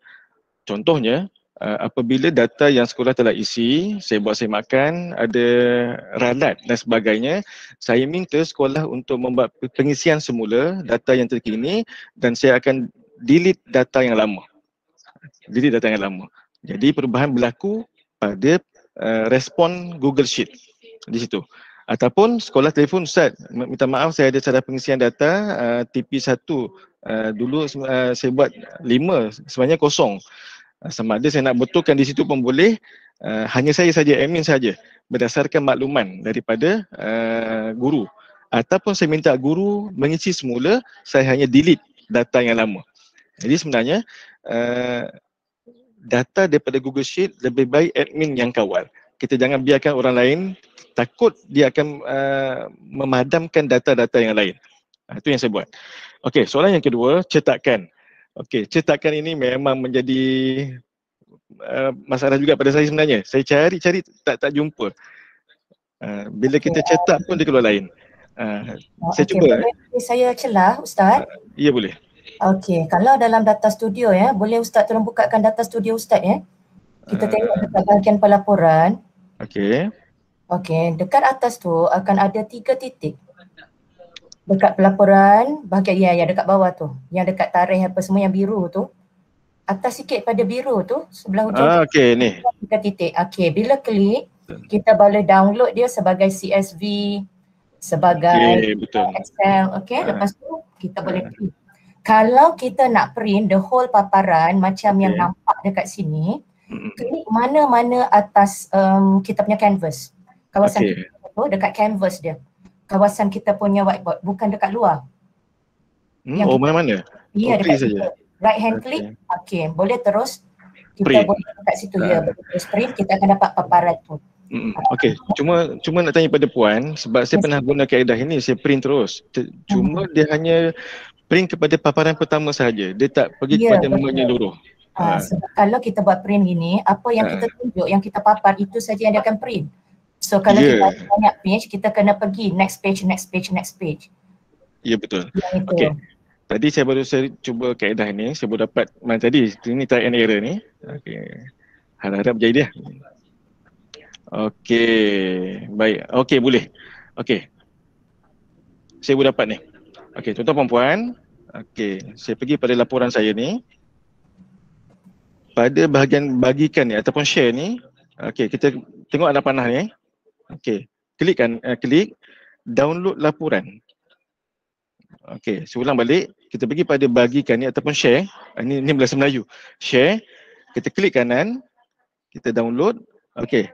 Contohnya apabila data yang sekolah telah isi, saya buat semakan, ada ralat dan sebagainya, saya minta sekolah untuk membuat pengisian semula data yang terkini dan saya akan delete data yang lama. Jadi perubahan berlaku pada respon Google Sheet di situ. Ataupun sekolah telefon, Ustaz, minta maaf saya ada salah pengisian data TP1. Dulu saya buat 5, sebenarnya kosong. Sama ada saya nak betulkan di situ pun boleh, hanya saya saja, admin saja, berdasarkan makluman daripada guru. Ataupun saya minta guru mengisi semula, saya hanya delete data yang lama. Jadi sebenarnya data daripada Google Sheet lebih baik admin yang kawal. kita jangan biarkan orang lain, takut dia akan memadamkan data-data yang lain. Itu yang saya buat. Okey, soalan yang kedua, cetakan. Okey, cetakan ini memang menjadi masalah juga pada saya sebenarnya. Saya cari-cari tak jumpa. Bila kita cetak pun dia keluar lain. Saya cuba.
Boleh saya celah Ustaz?
Ya, boleh.
Okey, kalau dalam data studio ya, boleh Ustaz tolong bukakan data studio Ustaz ya. Kita tengok dekat bahagian pelaporan.
Okey.
Okey, dekat atas tu akan ada 3 titik. Dekat pelaporan, bahagian ya dekat bawah tu. Yang dekat tarikh apa semua yang biru tu. Atas sikit pada biru tu, sebelah hujung.
Okey, ni.
3 titik. Okey, bila klik, kita boleh download dia sebagai CSV, sebagai Excel. Okey, lepas tu kita boleh print. Kalau kita nak print the whole paparan macam yang nampak dekat sini, klik mana-mana atas kita punya canvas. Kawasan kita tu dekat canvas dia. Kawasan kita punya whiteboard, bukan dekat luar.
Mana-mana?
Ya, dekat situ. Right hand click, okey, boleh terus kita boleh dekat situ ya, boleh terus print, kita akan dapat paparan tu.
Okey, cuma nak tanya pada puan sebab saya pernah guna kaedah ini, saya print terus. Cuma dia hanya print kepada paparan pertama sahaja. Dia tak pergi kepada menyeluruh.
Sebab kalau kita buat print gini, apa yang kita tunjuk, yang kita papar itu saja yang dia akan print. So kalau kita ada banyak page, kita kena pergi next page.
Ya, betul. Okey. Tadi saya cuba kaedah ni, saya baru dapat tadi ini try and error ni. Okey. Harap-harap jadi dia. Okey, baik. Okey, boleh. Okey. Saya baru dapat ni. Okey, tuan-tuan puan-puan. Okey, saya pergi pada laporan saya ni. Pada bahagian bagikan ni ataupun share ni, okey, kita tengok ada panah ni. Okey, klik download laporan. Okey, saya ulang balik. Kita pergi pada bagikan ni ataupun share. Ini bahasa Melayu. Share, kita klik kanan, kita download. Okey,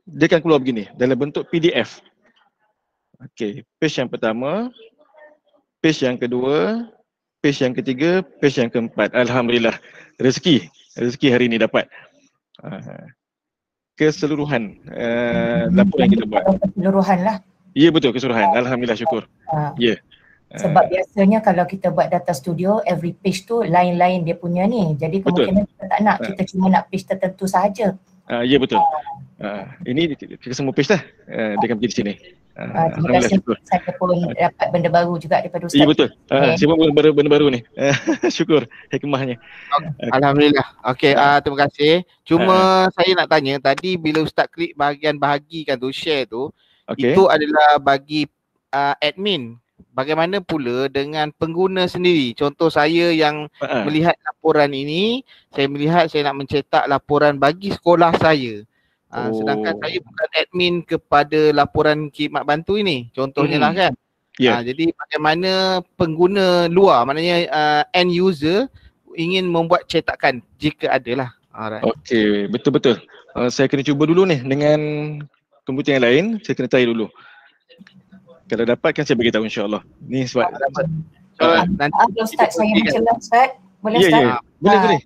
dia akan keluar begini dalam bentuk PDF. Okey, page yang pertama, page yang kedua, page yang ketiga, page yang keempat. Alhamdulillah, rezeki hari ni dapat. Keseluruhan laporan yang kita buat.
Keseluruhan lah.
Ya, betul, keseluruhan. Alhamdulillah, syukur. Ya.
Sebab biasanya kalau kita buat data studio, every page tu lain-lain dia punya ni. Jadi kemungkinan kita tak nak, kita cuma nak page tertentu sahaja.
Ya, betul. Ini kita semua page lah. Dia akan pergi di sini.
Terima kasih, saya pun dapat benda baru juga daripada Ustaz.
Ya, betul. Saya pun benda baru ni. Syukur hikmahnya.
Alhamdulillah. Okey, terima kasih. Cuma saya nak tanya, tadi bila Ustaz klik bahagian bahagikan tu, share tu, itu adalah bagi admin. Bagaimana pula dengan pengguna sendiri? Contoh saya yang melihat laporan ini, saya melihat saya nak mencetak laporan bagi sekolah saya. Sedangkan saya bukan admin kepada laporan khidmat bantu ini. Contohnya lah kan. Jadi bagaimana pengguna luar, maknanya end user ingin membuat cetakan jika ada lah.
Okey, betul-betul. Saya kena cuba dulu ni dengan komputer yang lain, saya kena try dulu. Kalau dapat kan saya beritahu insya-Allah. Ni sebab
nanti Ustaz saya mencelah Ustaz. Boleh Ustaz?
Boleh.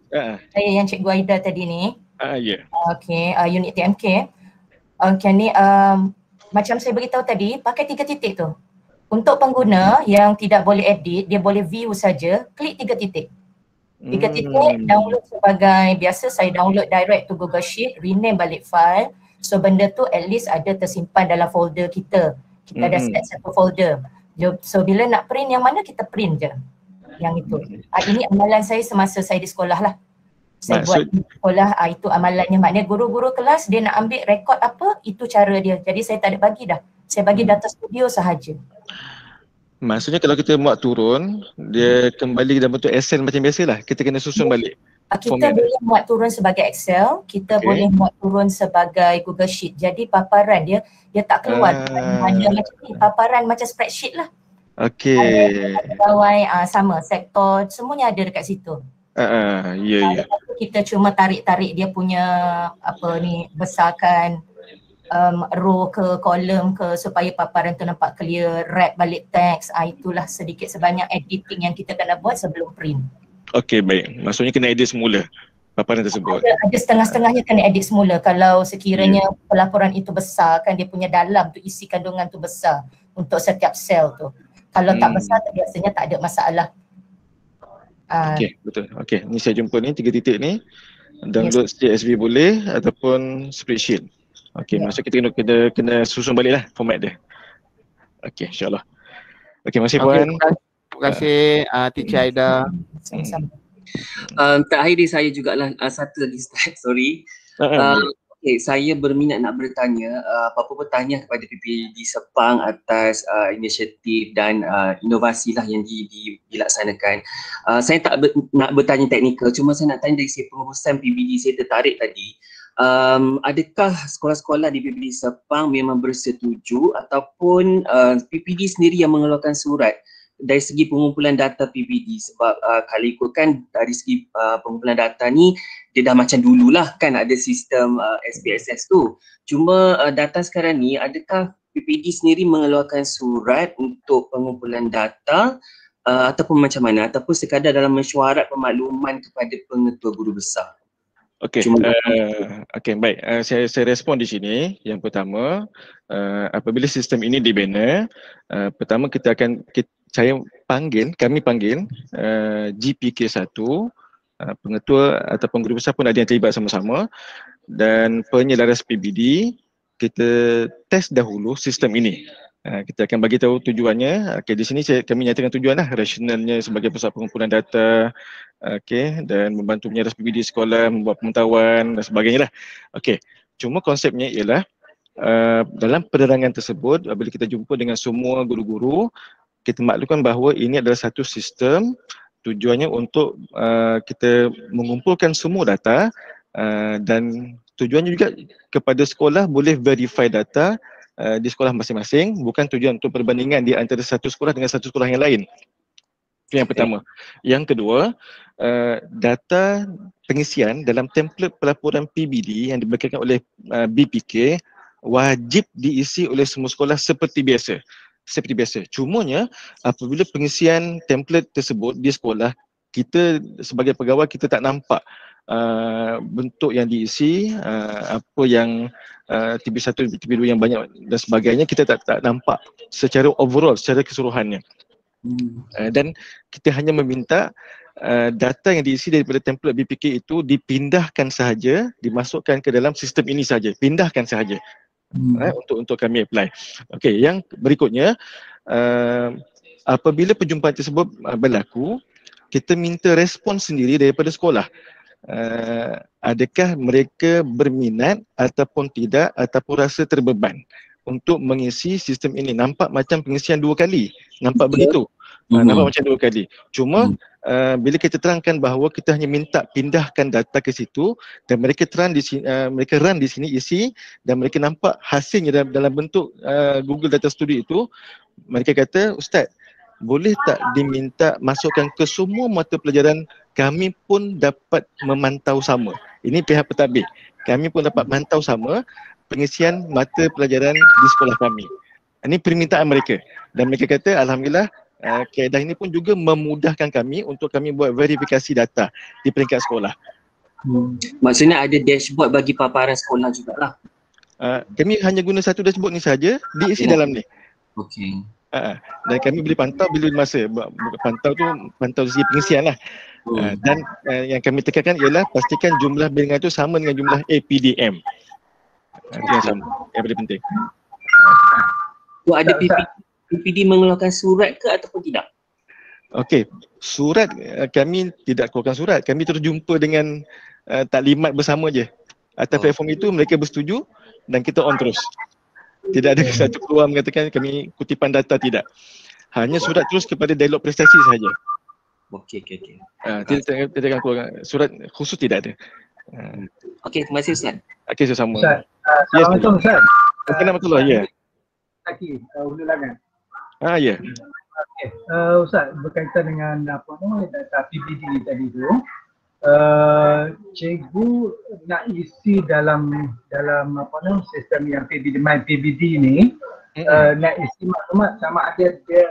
Saya yang Cikgu Aida tadi ni. Okey, unit TMK. Okey ni macam saya beritahu tadi, pakai 3 titik tu. Untuk pengguna yang tidak boleh edit, dia boleh view saja, klik 3 titik. 3 titik, download sebagai biasa saya download direct to Google Sheet, rename balik file. So benda tu at least ada tersimpan dalam folder kita. Kita dah set satu folder. So bila nak print yang mana kita print je. Yang itu. Ini amalan saya semasa saya di sekolah lah. Saya buat di sekolah, itu amalannya. Maknanya guru-guru kelas dia nak ambil rekod apa, itu cara dia. Jadi saya tak ada bagi dah. Saya bagi data studio sahaja.
Maksudnya kalau kita muat turun, dia kembali dalam bentuk Excel macam biasalah. Kita kena susun balik.
Kita boleh muat turun sebagai Excel, kita boleh muat turun sebagai Google Sheet. Jadi paparan dia tak keluar hanya macam ni, paparan macam spreadsheet lah. Ada pegawai sama, sektor, semuanya ada dekat situ.
Ya.
Kita cuma tarik-tarik dia punya besarkan row ke kolom ke supaya paparan tu nampak clear, wrap balik teks. Itulah sedikit sebanyak editing yang kita kena buat sebelum print.
Okey, baik. Maksudnya kena edit semula. paparan tersebut.
Ada setengah-setengahnya kena edit semula kalau sekiranya pelaporan itu besar kan, dia punya dalam tu isi kandungan tu besar untuk setiap sel tu. Kalau tak besar biasanya tak ada masalah.
Okey, betul. Okey, ni saya jumpa ni 3 titik ni. Download CSV boleh ataupun spreadsheet. Okey, maksud kita kena susun baliklah format dia. Okey, insya-Allah. Okey, masih Puan.
Terima kasih Teacher Aida.
Sama-sama.
Terakhir di saya jugalah satu lagi Ustaz, sorry. Okay, saya berminat nak bertanya apa-apa bertanya kepada PPD Sepang atas inisiatif dan inovasi lah yang dilaksanakan. Saya tak nak bertanya teknikal, cuma saya nak tanya dari segi pengurusan PPD. Saya tertarik tadi. Adakah sekolah-sekolah di PPD Sepang memang bersetuju ataupun PPD sendiri yang mengeluarkan surat dari segi pengumpulan data PPD? Sebab kalau ikutkan dari segi pengumpulan data ni dia dah macam dululah kan ada sistem SPSS tu. Cuma data sekarang ni adakah PPD sendiri mengeluarkan surat untuk pengumpulan data ataupun macam mana, ataupun sekadar dalam mesyuarat pemakluman kepada pengetua guru besar?
Okey, baik. Saya respon di sini. Yang pertama, apabila sistem ini dibina, pertama kami panggil GPK1, pengetua ataupun guru besar pun ada yang terlibat sama-sama, dan penyelaras PBD. Kita test dahulu sistem ini. Kita akan bagi tahu tujuannya. Okey, di sini kami nyatakan tujuanlah, rasionalnya sebagai pusat pengumpulan data, okey, dan membantu menyeras PBD sekolah, membuat pemantauan dan sebagainya lah. Okey, cuma konsepnya ialah dalam penerangan tersebut, apabila kita jumpa dengan semua guru-guru, kita maklumkan bahawa ini adalah satu sistem, tujuannya untuk kita mengumpulkan semua data dan tujuannya juga kepada sekolah boleh verify data di sekolah masing-masing, bukan tujuan untuk perbandingan di antara satu sekolah dengan satu sekolah yang lain. Itu yang pertama. Yang kedua, data pengisian dalam template pelaporan PBD yang diberikan oleh BPK wajib diisi oleh semua sekolah seperti biasa. Cumanya apabila pengisian template tersebut di sekolah, kita sebagai pegawai kita tak nampak bentuk yang diisi, apa yang TB1, TB2 yang banyak dan sebagainya, kita tak nampak secara overall, secara keseluruhannya. Dan kita hanya meminta data yang diisi daripada template BPK itu dipindahkan sahaja, dimasukkan ke dalam sistem ini sahaja, pindahkan sahaja untuk kami apply. Okey, yang berikutnya, apabila perjumpaan tersebut berlaku, kita minta respon sendiri daripada sekolah. Adakah mereka berminat ataupun tidak, ataupun rasa terbeban untuk mengisi sistem ini. Nampak macam pengisian 2 kali, nampak begitu. Nampak macam 2 kali. Cuma bila kita terangkan bahawa kita hanya minta pindahkan data ke situ dan mereka run di sini isi, dan mereka nampak hasilnya dalam bentuk Google Data Studio itu, mereka kata, Ustaz, boleh tak diminta masukkan ke semua mata pelajaran, kami pun dapat memantau sama. Ini pihak pentadbir. Kami pun dapat mantau sama pengisian mata pelajaran di sekolah kami. Ini permintaan mereka. Dan mereka kata, alhamdulillah, kaedah ini pun juga memudahkan kami untuk kami buat verifikasi data di peringkat sekolah.
Maksudnya ada dashboard bagi paparan sekolah jugalah.
Kami hanya guna satu dashboard ni saja, diisi dalam ni.
Okey.
Dan kami boleh pantau bila masa. Pantau segi pengisian lah. Dan yang kami tekankan ialah pastikan jumlah bilangan itu sama dengan jumlah APDM. Itu yang sama, yang paling penting.
Ada PPD mengeluarkan surat ke ataupun tidak?
Okey, surat kami tidak keluarkan surat. Kami terus jumpa dengan taklimat bersama je. Atas platform itu mereka bersetuju dan kita on terus. Tidak ada satu keluar mengatakan kami kutipan data, tidak. Hanya surat terus kepada dialog prestasi sahaja.
Okey.
Tidak akan keluar surat khusus, tidak ada.
Okey, terima kasih Ustaz.
Okey, sama.
Ustaz. Assalamualaikum Ustaz.
Assalamualaikum, ya.
Ulangan.
Ya.
Okey. Ustaz, berkaitan dengan data PBD tadi tu. Cikgu nak isi dalam sistem yang PBD ni, nak isi maklumat sama ada dia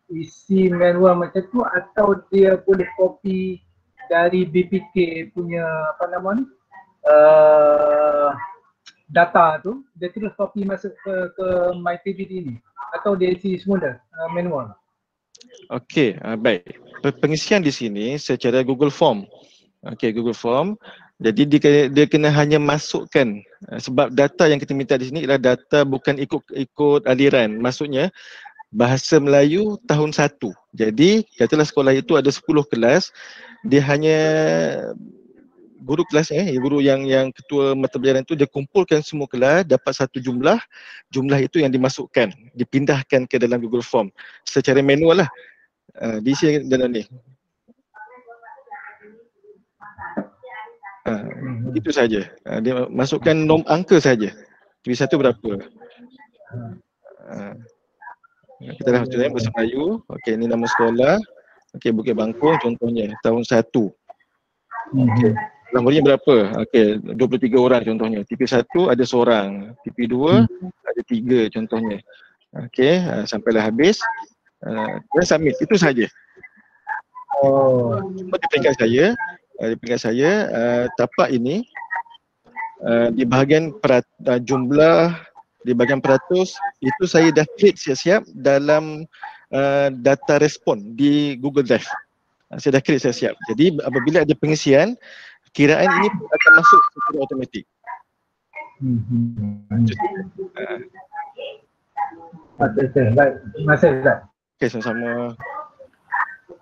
isi manual macam tu atau dia boleh copy dari BPK punya apa nama ni data tu, dia terus copy masuk ke MyPBD ni atau dia isi semula manual?
Okey, baik. Pengisian di sini secara Google Form. Okey, Google Form. Jadi dia kena hanya masukkan sebab data yang kita minta di sini ialah data bukan ikut aliran. Maksudnya bahasa Melayu tahun 1. Jadi katalah sekolah itu ada 10 kelas, dia hanya guru kelasnya, guru yang ketua mata pelajaran itu dia kumpulkan semua kelas, dapat satu jumlah itu yang dimasukkan, dipindahkan ke dalam Google Form secara manual lah. Diisi dalam ni. Itu saja. Dia masukkan angka saja. TV1 berapa? Kita dah tulis bahasa Melayu. Okey, ini nama sekolah. Okey, Bukit Bangkong contohnya tahun 1. Okey. Nomornya berapa? Okey, 23 orang contohnya. TV1 ada seorang, TV2 ada 3 contohnya. Okey, sampailah habis. Dan submit, itu saja. Cuma di peringkat saya, tapak ini di bahagian jumlah, di bahagian peratus, itu saya dah klik siap-siap dalam data respon di Google Drive. Saya dah klik siap-siap. Jadi apabila ada pengisian, kiraan ini akan masuk secara automatik.
Baik, terima kasih Ustaz.
Okey, sama-sama.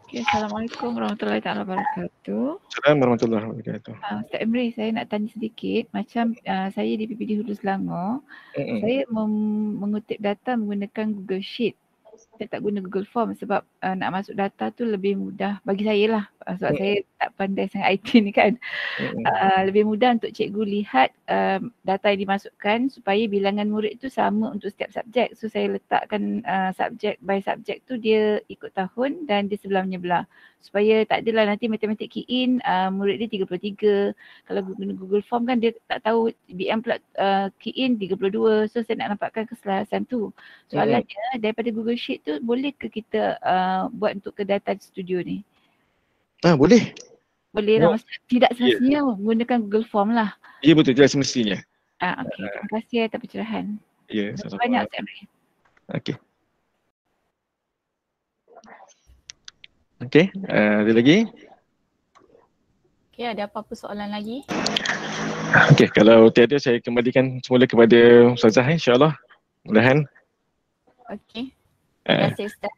Okay, Assalamualaikum warahmatullahi wabarakatuh.
Assalamualaikum warahmatullahi wabarakatuh.
Ustaz Emri, saya nak tanya sedikit. Macam saya di PPD Hulu Selangor, saya mengutip data menggunakan Google Sheet. Saya tak guna Google Form sebab nak masuk data tu lebih mudah bagi saya lah. Sebab saya tak pandai sangat IT ni kan. Lebih mudah untuk cikgu lihat data yang dimasukkan supaya bilangan murid tu sama untuk setiap subjek. So saya letakkan subjek by subjek tu dia ikut tahun dan dia sebelah menyebelah. Supaya tak adalah nanti matematik key in murid dia 33. Kalau guna Google Form kan dia tak tahu BM pula key in 32. So saya nak nampakkan keselarasan tu. Soalannya daripada Google Sheet tu boleh ke kita buat untuk ke data studio ni?
Boleh.
Boleh lah, maksudnya tidak semestinya menggunakan Google Form lah.
Ya betul, tidak semestinya.
Okey, terima kasih atas pencerahan.
Ya,
sama-sama. Banyak Ustaz Emri.
Okey. Okey, ada lagi?
Okey, ada apa-apa soalan lagi?
Okey, kalau tiada saya kembalikan semula kepada Ustazah insya-Allah. Mudah-mudahan.
Okey. Terima kasih Ustaz.